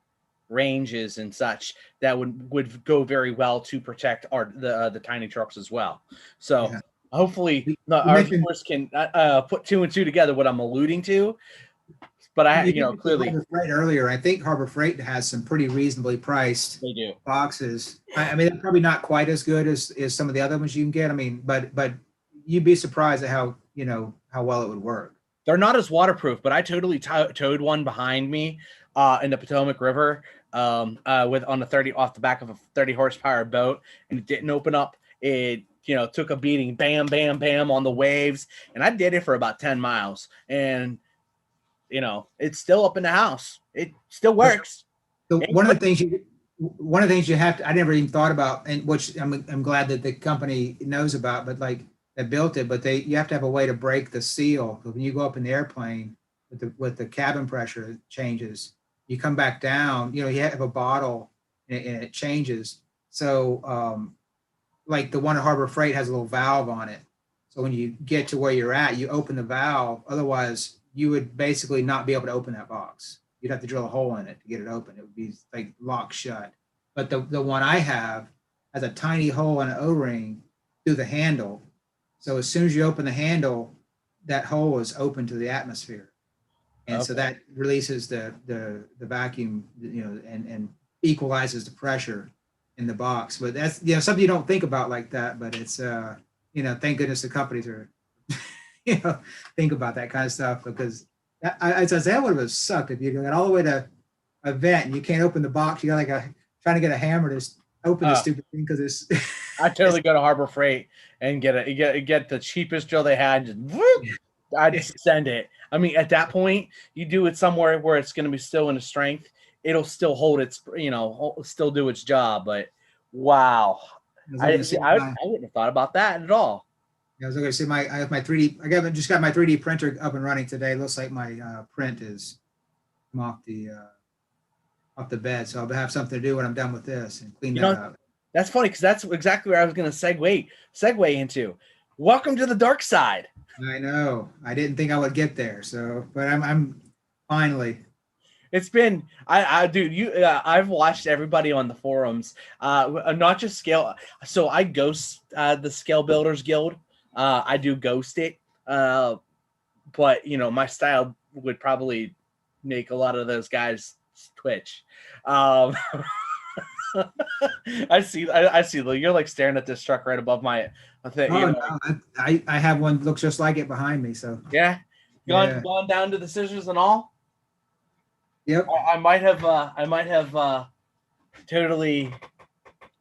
ranges and such that would go very well to protect the tiny trucks as well. So Yeah. hopefully You our mentioned viewers can put two and two together what I'm alluding to. But you mentioned clearly Harbor Freight earlier. I think Harbor Freight has some pretty reasonably priced they do. boxes. I mean, they're probably not quite as good as some of the other ones you can get. I mean, but you'd be surprised at how how well it would work. They're not as waterproof, but I totally towed one behind me in the Potomac River with on the 30 off the back of a 30 horsepower boat, and it didn't open up. It took a beating, bam, bam, bam on the waves, and I did it for about 10 miles, and it's still up in the house. It still works. So one of the things you have to, I never even thought about, and which I'm glad that the company knows about, but like that built it, but you have to have a way to break the seal. When you go up in the airplane with the cabin pressure changes, you come back down, you have a bottle and it changes. So like the one at Harbor Freight has a little valve on it. So when you get to where you're at, you open the valve. Otherwise, you would basically not be able to open that box. You'd have to drill a hole in it to get it open. It would be like locked shut. But the one I have has a tiny hole in an O-ring through the handle. So as soon as you open the handle, that hole is open to the atmosphere. And so that releases the vacuum, and equalizes the pressure in the box. But that's something you don't think about like that. But it's thank goodness the companies are think about that kind of stuff, because I say that would have sucked if you got all the way to a vent and you can't open the box. You got trying to get a hammer to open the stupid thing because it's. I totally go to Harbor Freight and get the cheapest drill they had. And just whoop, I'd send it. I mean, at that point, you do it somewhere where it's going to be still in a strength. It'll still hold its, still do its job. But wow, I wouldn't have thought about that at all. I was going to say I have my 3D. Just got my 3D printer up and running today. It looks like my print is off the bed, so I'll have something to do when I'm done with this and clean that up. That's funny because that's exactly where I was going to segue into. Welcome to the dark side. I know. I didn't think I would get there, but I'm finally. It's been dude. I've watched everybody on the forums, not just scale. So I ghost the Scale Builders Guild. I do ghost it, but my style would probably make a lot of those guys twitch. I see. You're like staring at this truck right above my thing. Oh, no, I have one looks just like it behind me. So yeah, gone down to the scissors and all. Yep. I might have totally.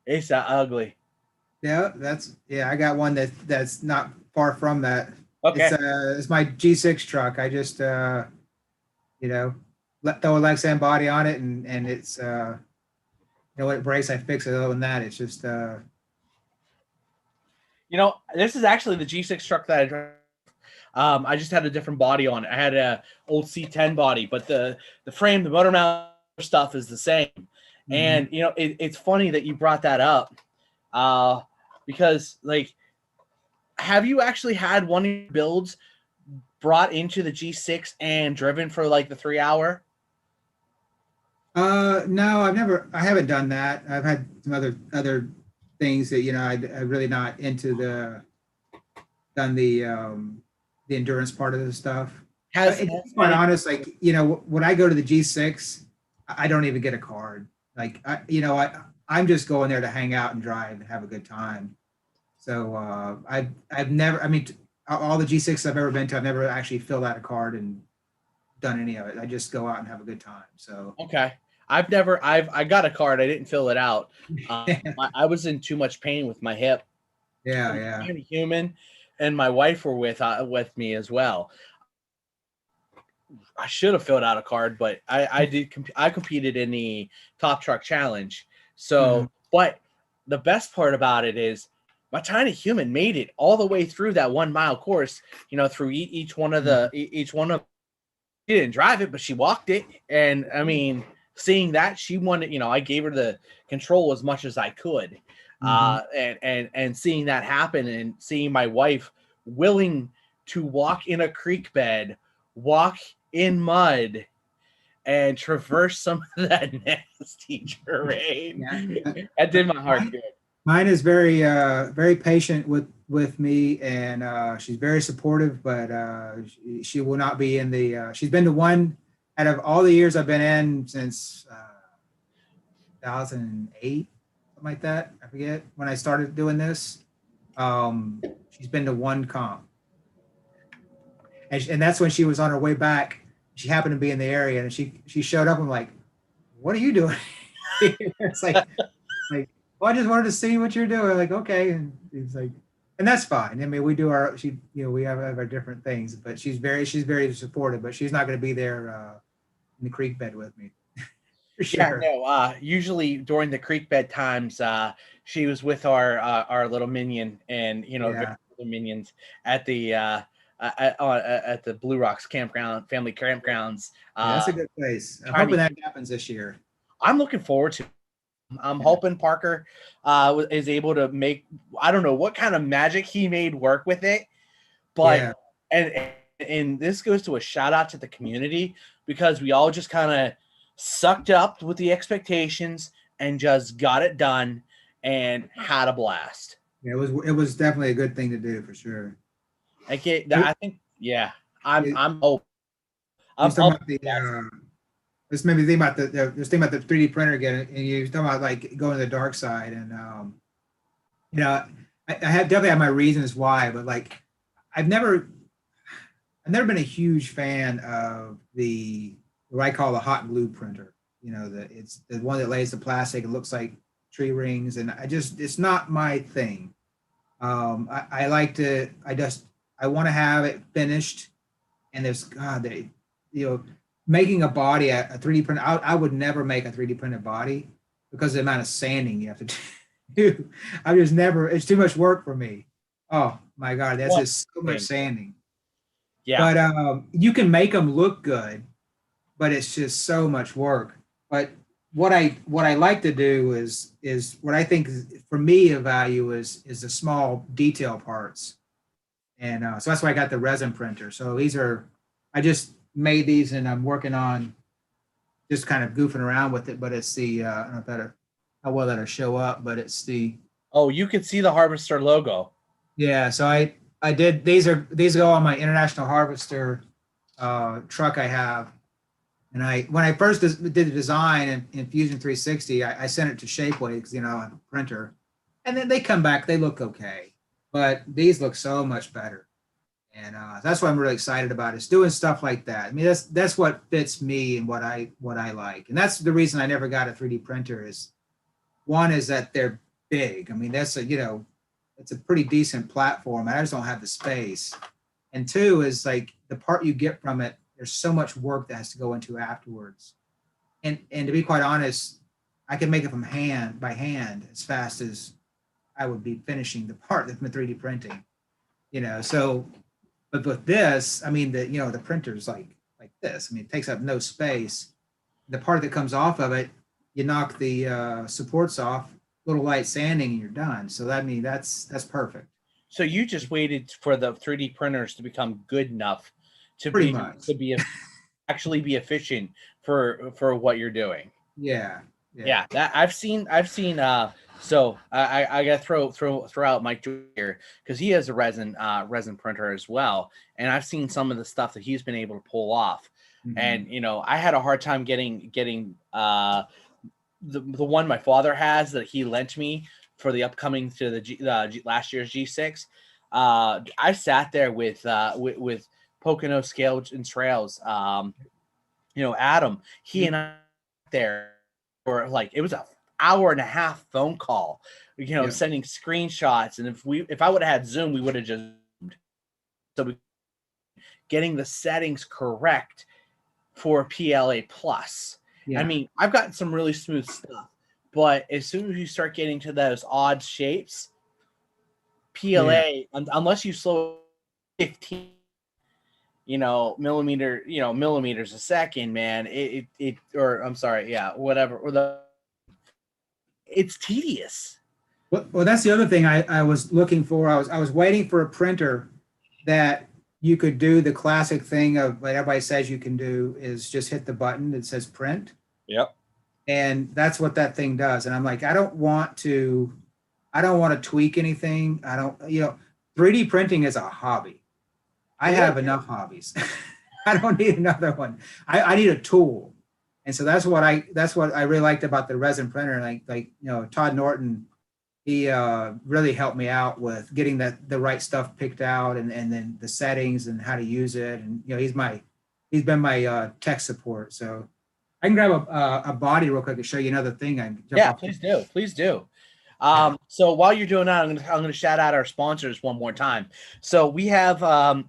It's that ugly. Yeah, I got one that's not far from that. Okay. It's my G6 truck. I just throw a Lexan body on it and it's when it breaks I fix it. Other than that, it's just this is actually the G6 truck that I drive. I just had a different body on it. I had a old C10 body, but the frame, the motor mount stuff is the same. Mm-hmm. And it's funny that you brought that up. Because have you actually had one of your builds brought into the G6 and driven for the 3 hour? No, I haven't done that. I've had some other things that, I really not into the endurance part of the stuff. It's quite honest, when I go to the G6, I don't even get a card. I'm just going there to hang out and drive and have a good time. So I've never, all the G6 I've ever been to, I've never actually filled out a card and done any of it. I just go out and have a good time. So okay, I got a card. I didn't fill it out. I was in too much pain with my hip. Yeah. I'm human, and my wife were with me as well. I should have filled out a card, but I did. I competed in the Top Truck Challenge. So, but the best part about it is my tiny human made it all the way through that 1 mile course. You know, through each one of the each one of. She didn't drive it, but she walked it, and I mean, seeing that she wanted, you know, I gave her the control as much as I could, and seeing that happen, and seeing my wife willing to walk in a creek bed, walk in mud, and traverse some of that nasty terrain. Yeah. That did my heart good. Mine is very very patient with me, and she's very supportive, but she will not be in the she's been to one out of all the years I've been in since 2008, something like that. I forget when I started doing this. She's been to one comp, and that's when she was on her way back. She happened to be in the area, and she showed up. I'm like, what are you doing? It's like, well, I just wanted to see what you're doing. Like, okay. And he's like, and that's fine. I mean, we do our, we have our different things, but she's very supportive, but she's not going to be there in the creek bed with me. For sure. Yeah, no, usually during the creek bed times, she was with our little minion, and, you know, the minions at the Blue Rocks campground, family campgrounds. That's a good place. I'm hoping that happens this year. I'm looking forward to it. I'm hoping Parker is able to make, I don't know what kind of magic he made work with it, but and this goes to a shout out to the community, because we all just kind of sucked up with the expectations and just got it done and had a blast. Yeah, it was definitely a good thing to do, for sure. I think, yeah, I'm hoping. This made me think about this thing about the 3D printer again, and you're talking about like going to the dark side, and you know, I have definitely have my reasons why, but like I've never been a huge fan of what I call the hot glue printer. You know, it's the one that lays the plastic and looks like tree rings, and it's not my thing. I want to have it finished, and making a body, a 3D printer, I would never make a 3D printed body because of the amount of sanding you have to do. It's too much work for me. Oh my God, that's just so much sanding. Yeah. But you can make them look good, but it's just so much work. But what I like to do is what I think for me of value is the small detail parts. And so that's why I got the resin printer. So I just made these, and I'm working on just kind of goofing around with it, but it's I don't know how well that'll show up, but it's you can see the Harvester logo. Yeah, so I did, these go on my International Harvester truck I have. And when I first did the design in Fusion 360, I sent it to Shapeways because, you know, I have a printer, and then they come back, they look okay, but these look so much better. And that's what I'm really excited about, is doing stuff like that. I mean, that's what fits me and what I like. And that's the reason I never got a 3D printer is, one is that they're big. I mean, it's a pretty decent platform. I just don't have the space. And two is like the part you get from it, there's so much work that has to go into afterwards. And to be quite honest, I can make it by hand as fast as I would be finishing the part that's 3D printing, you know, so. But with this, I mean, the printer's like this. I mean, it takes up no space. The part that comes off of it, you knock the supports off, little light sanding, and you're done. So that's perfect. So you just waited for the 3D printers to become good enough to actually be efficient for what you're doing. Yeah. That I've seen. So I gotta throw out Mike here, because he has a resin printer as well, and I've seen some of the stuff that he's been able to pull off. Mm-hmm. And you know, I had a hard time getting the one my father has that he lent me for the upcoming to the last year's G6. I sat there with Pocono Scales and Trails. You know, Adam, he and I there for like, it was a hour and a half phone call, you know, sending screenshots. And if I would have had Zoom, we would have just, so getting the settings correct for PLA plus. Yeah. I mean, I've gotten some really smooth stuff, but as soon as you start getting to those odd shapes, PLA, unless you slow 15, millimeters a second, man, or I'm sorry, yeah, whatever, it's tedious. Well, that's the other thing I was looking for. I was waiting for a printer that you could do the classic thing of what everybody says you can do is just hit the button that says print. Yep. And that's what that thing does. And I'm like, I don't want to tweak anything. I don't, 3D printing is a hobby. I have enough hobbies. I don't need another one. I need a tool. And so that's what I really liked about the resin printer. Like Todd Norton, he really helped me out with getting the right stuff picked out and then the settings and how to use it. And he's been my tech support. So I can grab a body real quick to show you another thing. Please do. So while you're doing that, I'm gonna shout out our sponsors one more time. So we have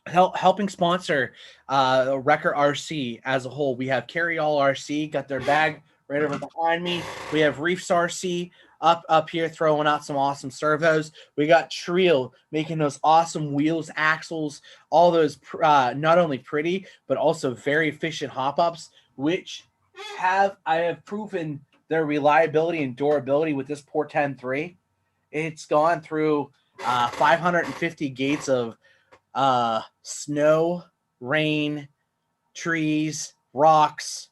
helping sponsor Wrecker RC as a whole. We have Carry All RC, got their bag right over behind me. We have Reefs RC up here throwing out some awesome servos. We got Trio making those awesome wheels, axles, all those not only pretty but also very efficient hop-ups, which I have proven their reliability and durability with this Porten 3. It's gone through 550 gates of snow, rain, trees, rocks,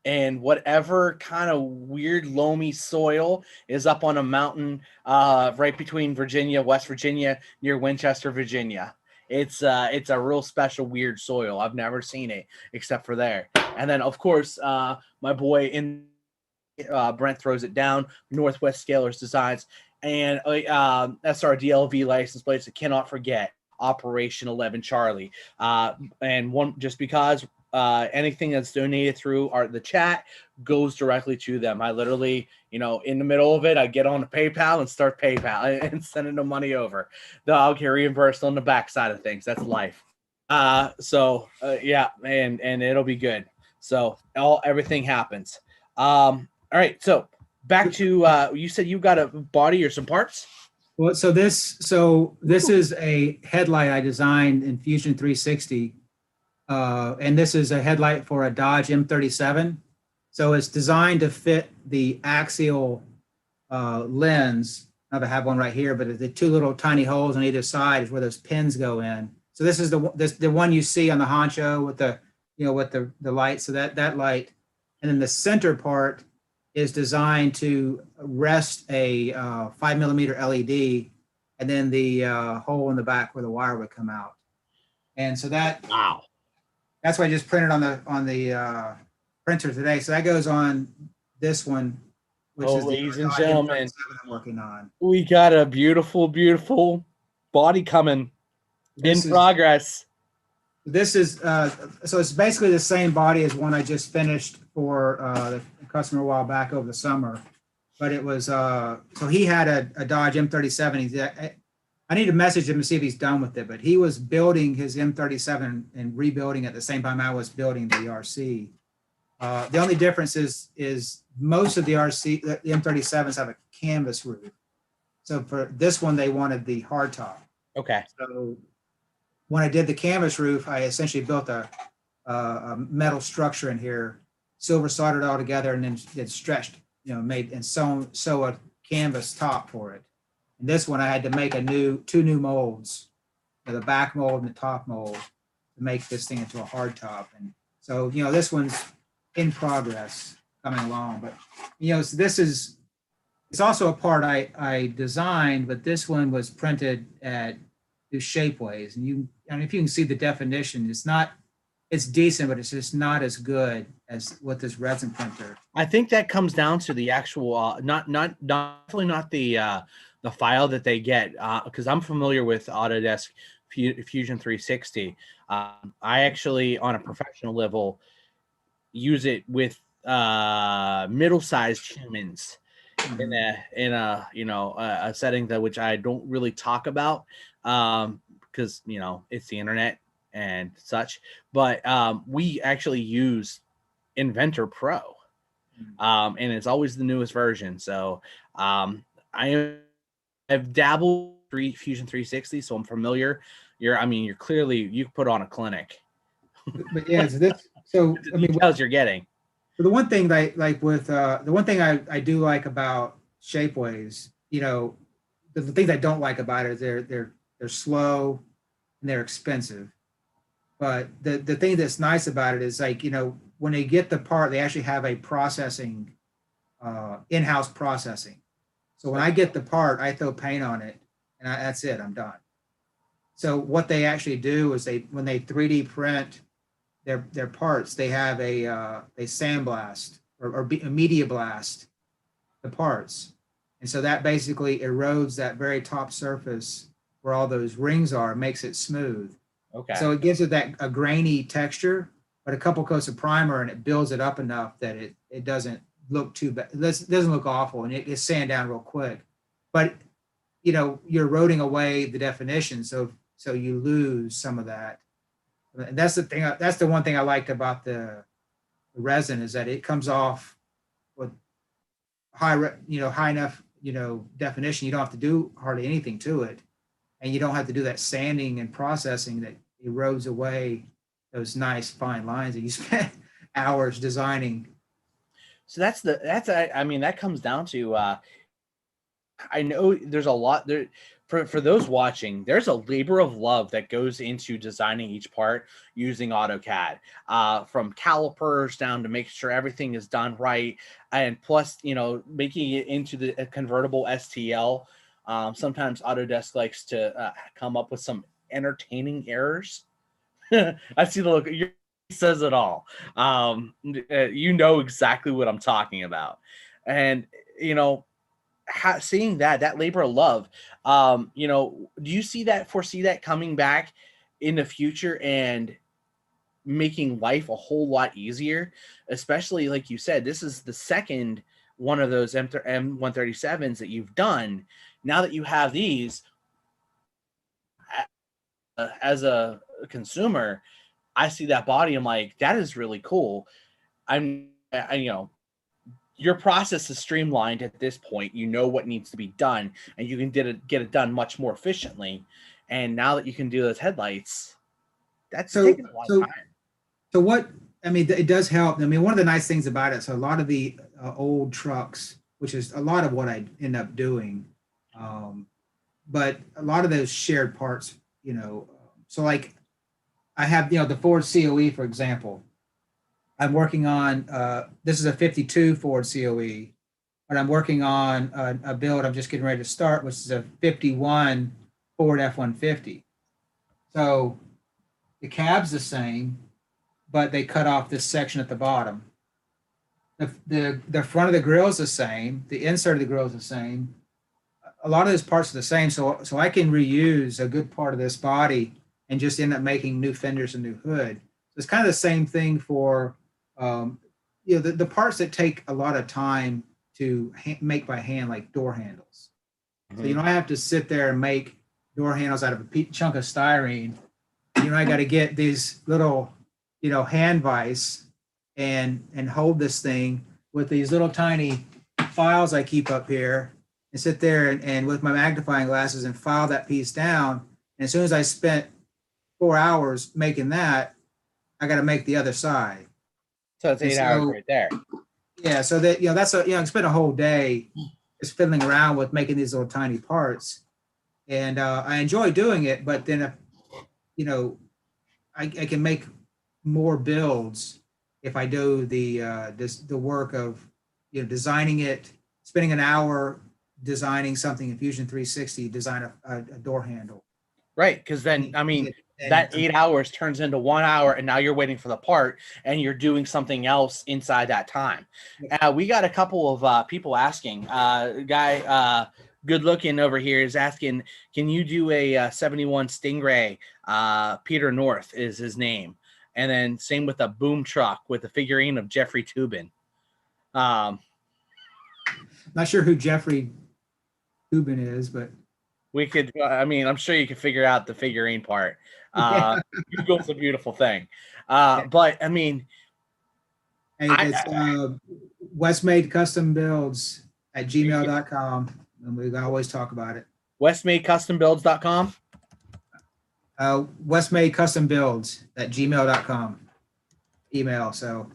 and whatever kind of weird loamy soil is up on a mountain right between West Virginia, near Winchester, Virginia. It's a real special weird soil. I've never seen it except for there. And then of course my boy Brent Throws It Down, Northwest Scalers Designs, and SRDLV license plates. I cannot forget Operation 11 Charlie. And one, just because anything that's donated through the chat goes directly to them. I literally, in the middle of it, I get on the PayPal and start PayPal and sending the money over. I'll get reimbursed on the back side of things. That's life. Yeah, and it'll be good. So everything happens. All right, so back to you said you got a body or some parts. Well, so this is a headlight I designed in Fusion 360, and this is a headlight for a Dodge M37. So it's designed to fit the axial lens. I have one right here, but the two little tiny holes on either side is where those pins go in. So this is the one you see on the honcho with the light. So that light, and then the center part is designed to rest a 5mm LED, and then the hole in the back where the wire would come out. And so that's what I just printed on the printer today. So that goes on this one, which is ladies and gentlemen, I'm working on. We got a beautiful, beautiful body coming in progress. This is so it's basically the same body as one I just finished for the customer a while back over the summer, but it was so he had a Dodge M37. I need to message him to see if he's done with it, but he was building his M37 and rebuilding at the same time I was building the RC. The only difference is most of the M37s have a canvas roof. So for this one, they wanted the hardtop. Okay. So when I did the canvas roof, I essentially built a metal structure in here, silver soldered all together, and then it stretched, made and sew a canvas top for it. And this one, I had to make two new molds, the back mold and the top mold, to make this thing into a hard top. And so, this one's in progress, coming along. But so it's also a part I designed, but this one was printed at Shapeways, and if you can see the definition, it's decent, but it's just not as good as what this resin printer. I think that comes down to the actual definitely not the file that they get, because I'm familiar with Autodesk Fusion 360. I actually, on a professional level, use it with middle-sized humans in a setting that which I don't really talk about, because it's the internet and such. But we actually use Inventor Pro, and it's always the newest version. So I've dabbled Fusion 360, so I'm familiar. You're clearly, you put on a clinic. But yeah, so The I mean, details you're getting. the one thing that like with the one thing I do like about Shapeways, the things I don't like about it is they're slow and they're expensive. But the thing that's nice about it is like, when they get the part, they actually have a processing, in-house processing. So when I get the part, I throw paint on it, and that's it. I'm done. So what they actually do is when they 3D print their parts, they have they sandblast or a media blast the parts, and so that basically erodes that very top surface where all those rings are, makes it smooth. Okay. So it gives it a grainy texture, but a couple coats of primer and it builds it up enough that it doesn't look too bad. It doesn't look awful, and it gets sand down real quick. But you're eroding away the definition, so you lose some of that. And that's the thing. That's the one thing I liked about the resin, is that it comes off with high enough definition. You don't have to do hardly anything to it, and you don't have to do that sanding and processing that erodes away those nice fine lines that you spent hours designing. So that comes down to I know there's a lot there for those watching. There's a labor of love that goes into designing each part using AutoCAD, from calipers down to making sure everything is done right, and plus making it into the convertible STL. Sometimes Autodesk likes to come up with some entertaining errors. I see the look. Your says it all. You know exactly what I'm talking about, and seeing that labor of love. Do you foresee that coming back in the future and making life a whole lot easier? Especially like you said, this is the second one of those M137s that you've done. Now that you have these, as a consumer, I see that body. I'm like, that is really cool. Your process is streamlined at this point. You know what needs to be done, and you can get it done much more efficiently. And now that you can do those headlights, that's So taking a lot of so time. so what? I mean, it does help. I mean, one of the nice things about it. So a lot of the old trucks, which is a lot of what I end up doing, um, but a lot of those shared parts. So like I have the Ford COE, for example. I'm working on this is a 52 Ford COE, but I'm working on a build I'm just getting ready to start, which is a 51 Ford F-150. So the cab's the same, but they cut off this section at the bottom. The front of the grill is the same. The insert of the grill is the same. A lot of those parts are the same, so I can reuse a good part of this body and just end up making new fenders and new hood. So it's kind of the same thing for the parts that take a lot of time to make by hand, like door handles. So I have to sit there and make door handles out of a chunk of styrene. I got to get these little hand vise and hold this thing with these little tiny files I keep up here, and sit there and with my magnifying glasses and file that piece down. And as soon as I spent 4 hours making that, I got to make the other side. So it's 8 hours right there. Yeah, so that that's I spent a whole day just fiddling around with making these little tiny parts, and I enjoy doing it. But then if I can make more builds if I do the work of designing it, spending an hour designing something in Fusion 360, design a door handle. Right, because then that 8 hours turns into 1 hour, and now you're waiting for the part, and you're doing something else inside that time. We got a couple of people asking. Guy, good looking over here, is asking, can you do a 71 Stingray? Peter North is his name, and then same with a boom truck with a figurine of Jeffrey Toobin. Not sure who Jeffrey Toobin is, but We could, I mean, I'm sure you could figure out the figurine part. Yeah. Google's a beautiful thing. Yeah. But I mean, Hey, it's I Wesmade Custom Builds at gmail.com. And we always talk about it. westmadecustombuilds.com. Westmade Custom Builds at gmail.com. Email. So,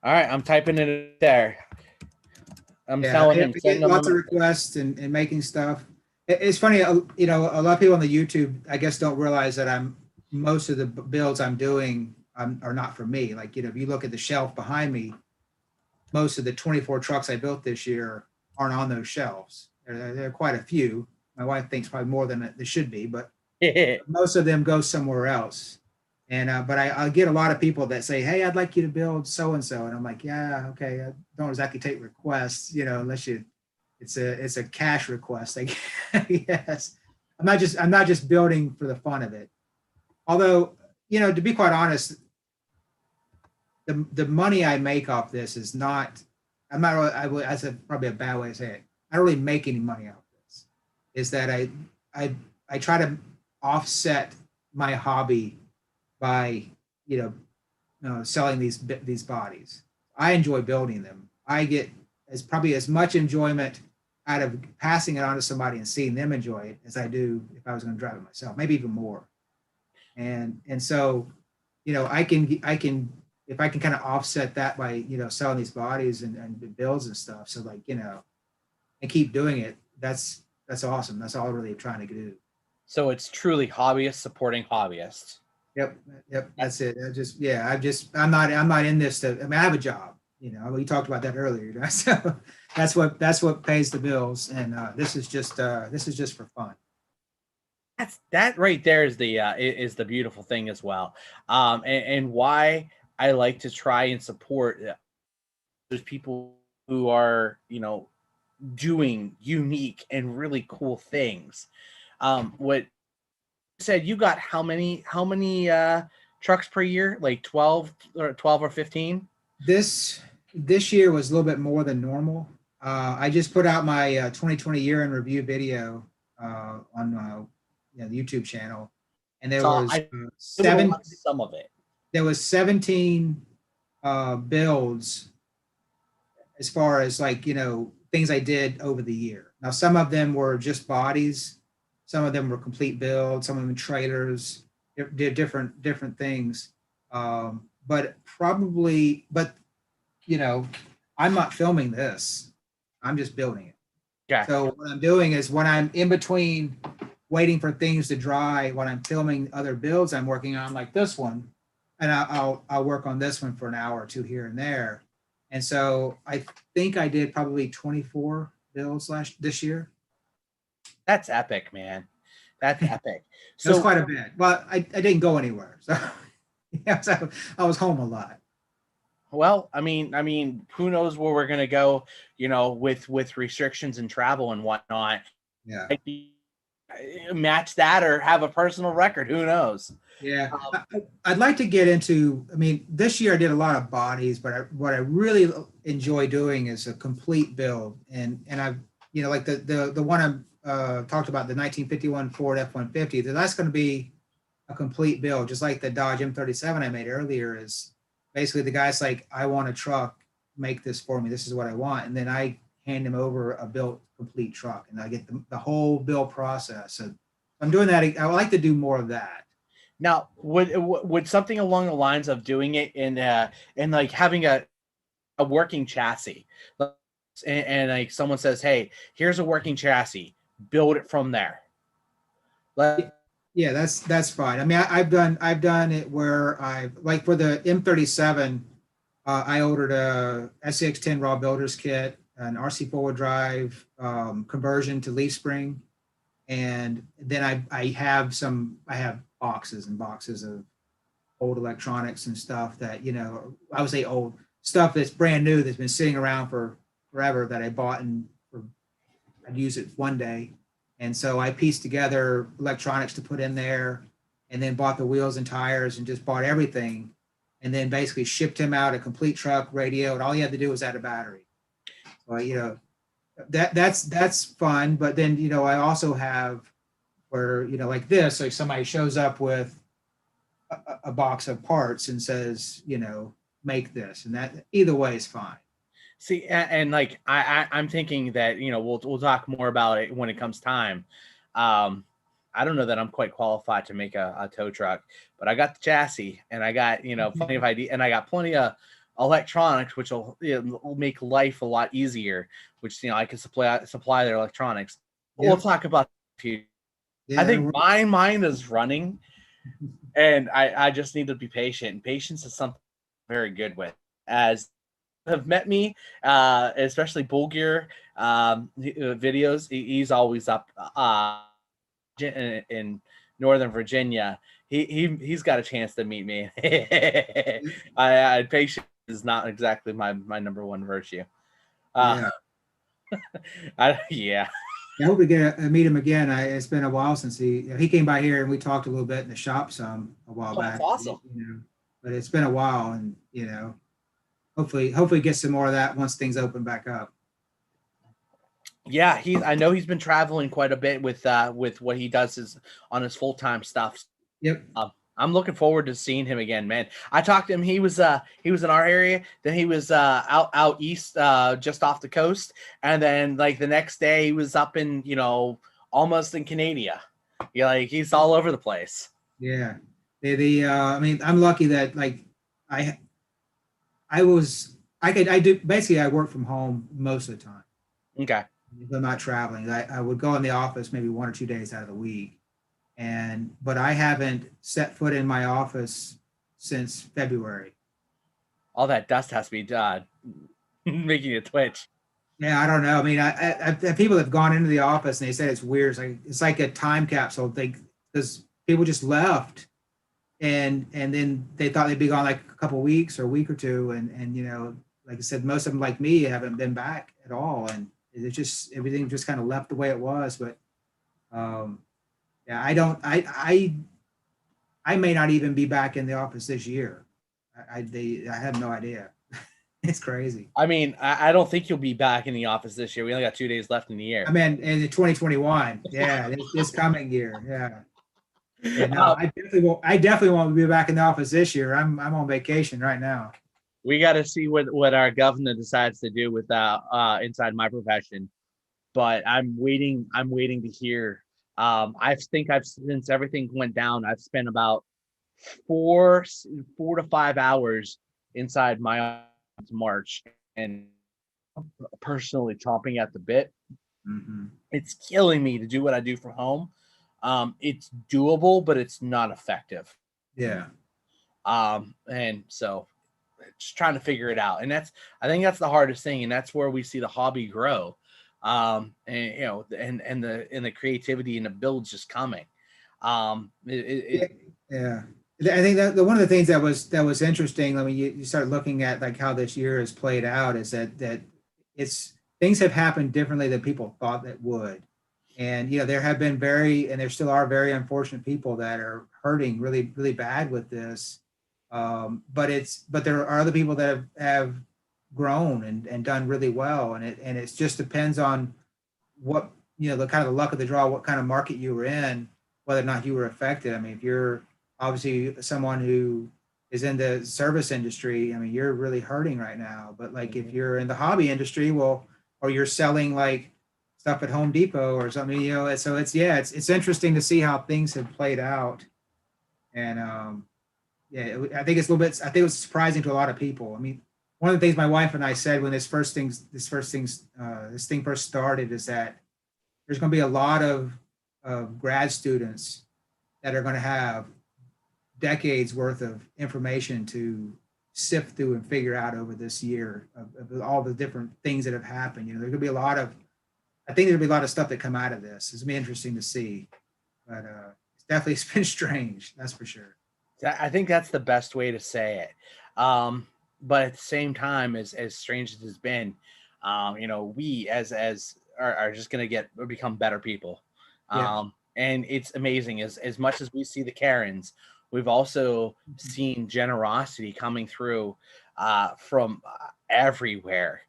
All right, I'm typing it there. I'm yeah, telling him, we send get them lots of a requests and making stuff. It's funny, you know, a lot of people on the YouTube, I guess, don't realize that most of the builds I'm doing are not for me. Like, you know, if you look at the shelf behind me, most of the 24 trucks I built this year aren't on those shelves. There are quite a few. My wife thinks probably more than there should be, but most of them go somewhere else. And but I get a lot of people that say, "Hey, I'd like you to build so and so," and I'm like, "Yeah, okay." I don't exactly take requests, you know, unless it's a cash request. I guess I'm not just building for the fun of it. Although, you know, to be quite honest, the money I make off this is not. I'm not really. That's probably a bad way to say it. I don't really make any money off this. Is that I I try to offset my hobby by, you know, selling these bodies. I enjoy building them. I get probably as much enjoyment out of passing it on to somebody and seeing them enjoy it as I do if I was going to drive it myself, maybe even more. And so, you know, I can if I can kind of offset that by, you know, selling these bodies and builds and stuff. So, like, you know, and keep doing it. That's awesome. That's all I'm really trying to do. So it's truly hobbyists supporting hobbyists. Yep, yep, that's it. I'm not in this to. I mean, I have a job. You know, we talked about that earlier. You know? So that's what pays the bills, and this is just for fun. That right there is the beautiful thing as well, and why I like to try and support those people who are, you know, doing unique and really cool things. What you said, you got how many trucks per year? Like 12 or 15? This year was a little bit more than normal. I just put out my 2020 year in review video on the YouTube channel, and there So was I would watch some of it. there was 17 builds as far as, like, you know, things I did over the year. Now, some of them were just bodies, some of them were complete builds, some of them trailers, did different things. But you know, I'm not filming this. I'm just building it. Yeah. So what I'm doing is when I'm in between waiting for things to dry, when I'm filming other builds I'm working on, like this one, and I'll work on this one for an hour or two here and there. And so I think I did probably 24 builds this year. That's epic, man. That's epic. So it was So quite a bit. Well, I didn't go anywhere. So yeah, so I was home a lot. well, I mean, who knows where we're gonna go, you know, with restrictions and travel and whatnot. Yeah. Might be match that or have a personal record. Who knows? Yeah, I'd like to get into. I mean, this year I did a lot of bodies, but what I really enjoy doing is a complete build. And I've, you know, like the one I talked about, the 1951 Ford F-150. That's going to be a complete build, just like the Dodge M37 I made earlier. Is basically the guy's like, I want a truck, make this for me. This is what I want, and then I hand him over a built complete truck, and I get the whole build process. So I'm doing that. I would like to do more of that. Now, would something along the lines of doing it in like having a working chassis, and like someone says, "Hey, here's a working chassis, build it from there." Yeah, that's fine. I mean, I've done it where I've, like, for the M37, I ordered a SCX10 raw builders kit, an RC forward drive conversion to leaf spring, and then I have boxes and boxes of old electronics and stuff that, you know, I would say old stuff that's brand new that's been sitting around for forever that I bought and I'd use it one day. And so I pieced together electronics to put in there, and then bought the wheels and tires and just bought everything, and then basically shipped him out a complete truck, radio, and all he had to do was add a battery. Well, you know, that's fun. But then, I also have where, like this, like somebody shows up with a box of parts and says, make this, and that either way is fine. See, and like I'm thinking that we'll talk more about it when it comes time. Um, I don't know that I'm quite qualified to make a tow truck, but I got the chassis and I got plenty of idea and I got plenty of electronics, which will make life a lot easier. Which I can supply their electronics. But we'll Yep. talk about it. I Yeah. think my mind is running, and I just need to be patient. And patience is something I'm very good with. As have met me, especially Bull Gear videos. He's always up in Northern Virginia. He's got a chance to meet me. Patience is not exactly my number one virtue. Yeah. Yeah. I hope we get to meet him again. It's been a while since he came by here and we talked a little bit in the shop some a while Oh, that's back. awesome. But it's been a while, and hopefully get some more of that once things open back up. Yeah, I know he's been traveling quite a bit with what he does on his full-time stuff. Yep. I'm looking forward to seeing him again, man. I talked to him. He was in our area. Then he was out east, just off the coast, and then like the next day he was up in almost in Canada. Yeah, like he's all over the place. Yeah. I mean, I'm lucky that like I I was I do basically I work from home most of the time. Okay. If I'm not traveling. I would go in the office maybe 1 or 2 days out of the week. But I haven't set foot in my office since February. All that dust has to be making you twitch. Yeah, I don't know. I mean, people have gone into the office and they said it's weird. It's like a time capsule. Because people just left, and then they thought they'd be gone like a couple of weeks or a week or two, and like I said, most of them like me haven't been back at all, and it's just everything just kind of left the way it was. But yeah, I don't. I may not even be back in the office this year. I have no idea. It's crazy. I mean, I don't think you'll be back in the office this year. We only got 2 days left in the year. I mean, in 2021, yeah, this coming year, yeah. Yeah, no, Um, I definitely won't. I definitely won't be back in the office this year. I'm on vacation right now. we got to see what our governor decides to do with inside my profession. But I'm waiting. I'm waiting to hear. I think I've since everything went down, I've spent about 4 to 5 hours inside my office March and personally chomping at the bit. Mm-hmm. It's killing me to do what I do from home. It's doable, but it's not effective. Yeah, And so just trying to figure it out. And I think that's the hardest thing. And that's where we see the hobby grow. And the creativity and the builds just coming. yeah. I think that one of the things that was interesting. I mean, you start looking at like how this year has played out is that it's things have happened differently than people thought that would. And there have been and there still are very unfortunate people that are hurting really, really bad with this. But there are other people that have grown and done really well, and it just depends on what the kind of the luck of the draw, what kind of market you were in, whether or not you were affected. I mean, if you're obviously someone who is in the service industry, I mean, you're really hurting right now. But like if you're in the hobby industry, well, or you're selling like stuff at Home Depot or something, so it's interesting to see how things have played out. And I think it's a little bit. I think it was surprising to a lot of people. I mean, one of the things my wife and I said when this thing first started is that there's going to be a lot of grad students that are going to have decades worth of information to sift through and figure out over this year of all the different things that have happened. There's going to be I think there'll be a lot of stuff that come out of this. It's going to be interesting to see, but it's been strange. That's for sure. I think that's the best way to say it. But at the same time, as strange as it's been, we as are just going to become better people. Yeah. And it's amazing as much as we see the Karens, we've also seen generosity coming through from everywhere.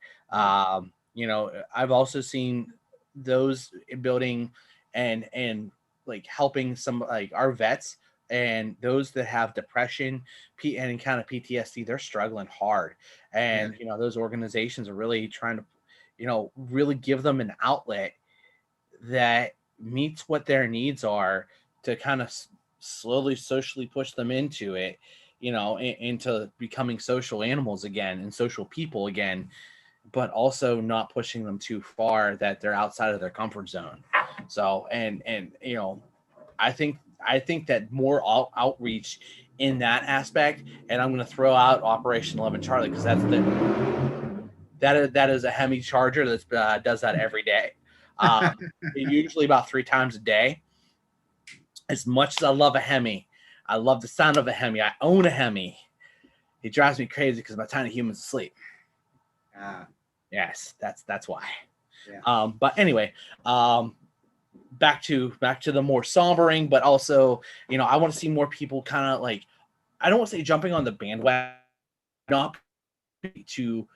You know, I've also seen those building and like helping some like our vets and those that have depression and kind of PTSD. They're struggling hard, Yeah. and you know those organizations are really trying to, you know, really give them an outlet that meets what their needs are to kind of slowly socially push them into it, you know, into becoming social animals again and social people again, but also not pushing them too far that they're outside of their comfort zone. So, and you know, I think that more outreach in that aspect, and I'm going to throw out Operation 11 Charlie because that is a Hemi charger that does that every day, usually about 3 times a day. As much as I love a Hemi, I love the sound of a Hemi. I own a Hemi. It drives me crazy because my tiny human's asleep. Ah, Yes, that's why. yeah. But anyway, back to the more sombering, but also, you know, I want to see more people kind of like, I don't want to say jumping on the bandwagon, not to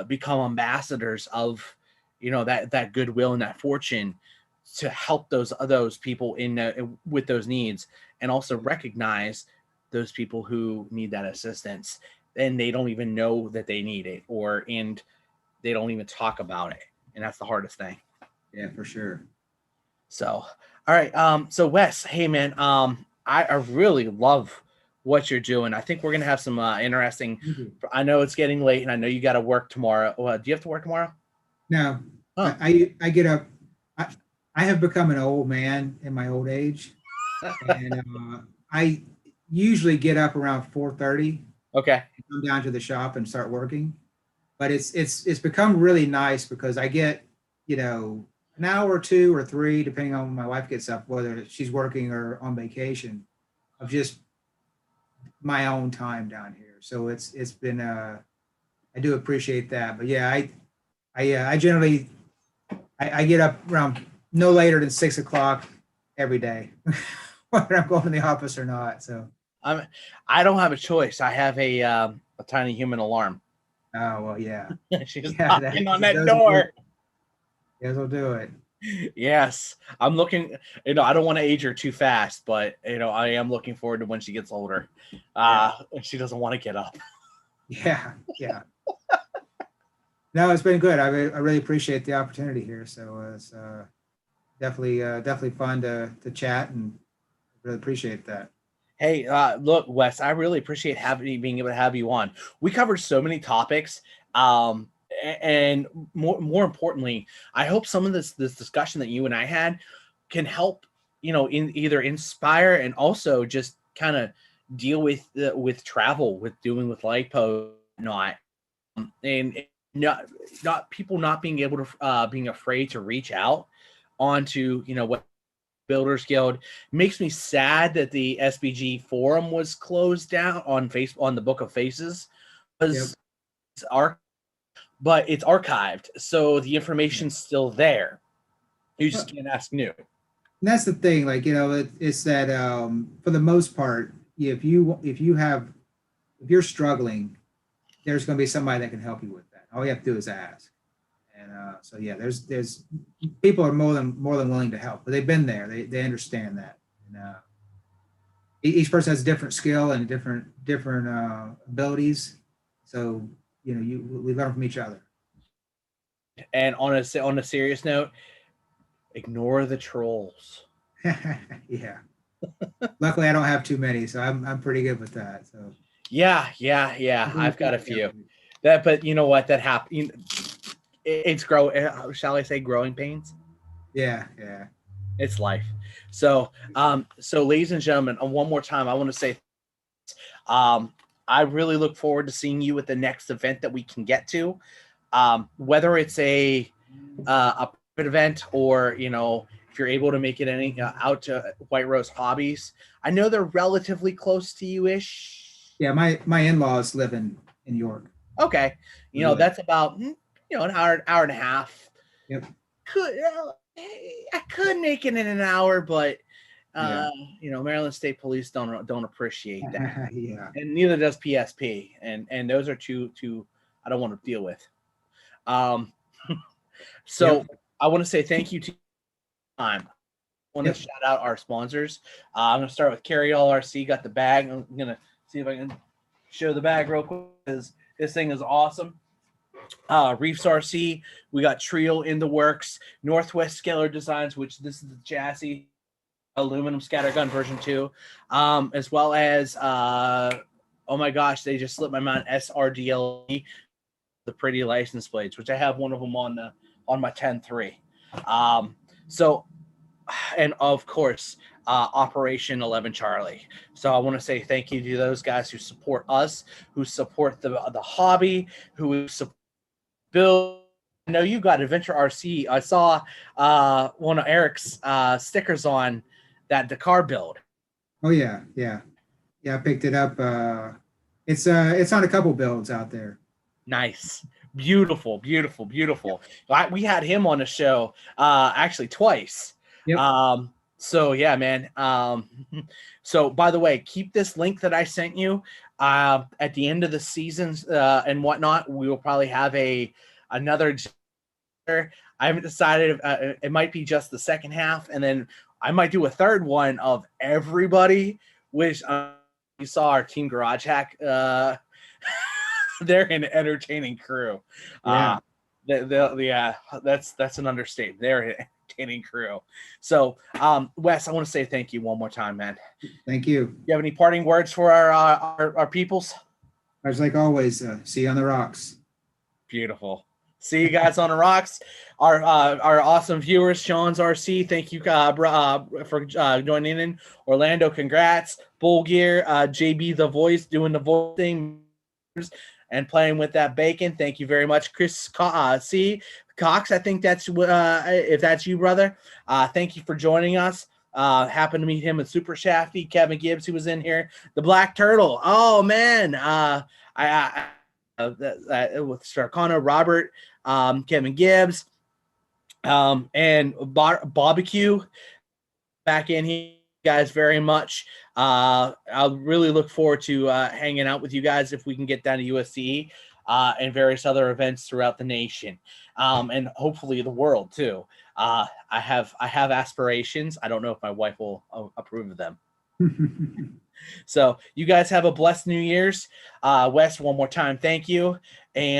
become ambassadors of, you know, that goodwill and that fortune to help those people in with those needs, and also recognize those people who need that assistance and they don't even know that they need it, or and they don't even talk about it, and that's the hardest thing. Yeah, for sure. So, all right. So Wes, hey man, I really love what you're doing. I think we're gonna have some interesting. Mhm. I know it's getting late, and I know you got to work tomorrow. Do you have to work tomorrow? Now, Oh, I get up. I, I have become an old man in my old age, and I usually get up around 4:30 okay. and come down to the shop and start working. But it's become really nice because I get, you know, an hour or two or three, depending on when my wife gets up, whether she's working or on vacation, of just my own time down here. So it's been I do appreciate that. But yeah, I generally I get up around no later than 6 o'clock every day, whether I'm going to the office or not. So I'm. I don't have a choice. I have a tiny human alarm. oh well, yeah, She's yeah, knocking on that those will do, door. those will do it. Yes, I'm looking. You know, I don't want to age her too fast, but you know, I am looking forward to when she gets older. Yeah, She doesn't want to get up. yeah, yeah. No, it's been good. I really appreciate the opportunity here. So it's definitely fun to chat and really appreciate that. Hey, look, Wes, I really appreciate being able to have you on. We covered so many topics, and more importantly, I hope some of this discussion that you and I had can help, you know, in either inspire and also just kind of deal with travel, with doing with LiPo, not and not people not being able to being afraid to reach out onto, you know, what Builders Guild. Makes me sad that the SBG forum was closed down on the Book of Faces, Yep. because but it's archived, so the Yeah. information's still there. You Well, just can't ask new. and that's the thing, like, you know, it's that for the most part, if you're struggling, there's going to be somebody that can help you with that. All you have to do is ask. And so yeah, there's people are more than willing to help, but they've been there. They understand that. And each person has a different skill and different abilities. So you know, we learn from each other. And on a serious note, ignore the trolls. Yeah. Luckily, I don't have too many, so I'm pretty good with that. So Yeah. I've got a few. That, but you know what? That happened. It's shall I say, growing pains. yeah, yeah. It's life. So, ladies and gentlemen, one more time, I want to say, um, I really look forward to seeing you at the next event that we can get to, whether it's a private event, or you know, if you're able to make it out to White Rose Hobbies. I know they're relatively close to you ish. Yeah, my in-laws live in York. Okay, So you know yeah. that's about, you know, an hour and a half. Yep. Could I could make it in an hour, but Yeah. uh, you know, Maryland State Police don't appreciate that, Yeah. and neither does PSP, and those are two I don't want to deal with. Um, So Yep. I want to say thank you to time. I want to Yep. shout out our sponsors. I'm going to start with Carry All RC. Got the bag. I'm going to see if I can show the bag real quick because this thing is awesome. Reefs RC. We got Trio in the works. Northwest Scalar Designs, which this is the chassis. Aluminum scattergun version 2, as well as oh my gosh, they just slipped my mind. SRDL, the pretty license plates, which I have one of them on my 10-3. So, and of course, Operation 11 Charlie. So I want to say thank you to those guys who support us, who support the hobby, who support Bill. I know you got Adventure RC. I saw one of Eric's stickers on that Dakar build. Oh yeah, yeah, yeah. I picked it up. It's on a couple builds out there. Nice. Beautiful, beautiful, beautiful. We had him on the show actually twice. Yep. So yeah, man. So by the way, keep this link that I sent you at the end of the seasons and whatnot. We will probably have another. I haven't decided if it might be just the second half, and then I might do a third one of everybody, which you saw our Team Garage Hack. They're an entertaining crew. Yeah. Yeah, that's an understatement. They're an entertaining crew. So, Wes, I want to say thank you one more time, man. Thank you. You have any parting words for our peoples? As like always, see you on the rocks. Beautiful. See you guys on the rocks. Our awesome viewers, Sean's RC. Thank you for joining in. Orlando, congrats. Bull Gear, JB the voice doing the voice thing and playing with that bacon. Thank you very much, Chris C. Cox. I think that's if that's you, brother. Thank you for joining us. Happened to meet him at Super Shafty. Kevin Gibbs, who was in here. The Black Turtle. Oh man, with Starcana, Robert, Kevin Gibbs, and Barbecue back in here. Guys very much. I'll really look forward to hanging out with you guys if we can get down to USC and various other events throughout the nation, and hopefully the world too. I have aspirations. I don't know if my wife will approve of them. So you guys have a blessed New Year's. Wes, one more time, thank you. And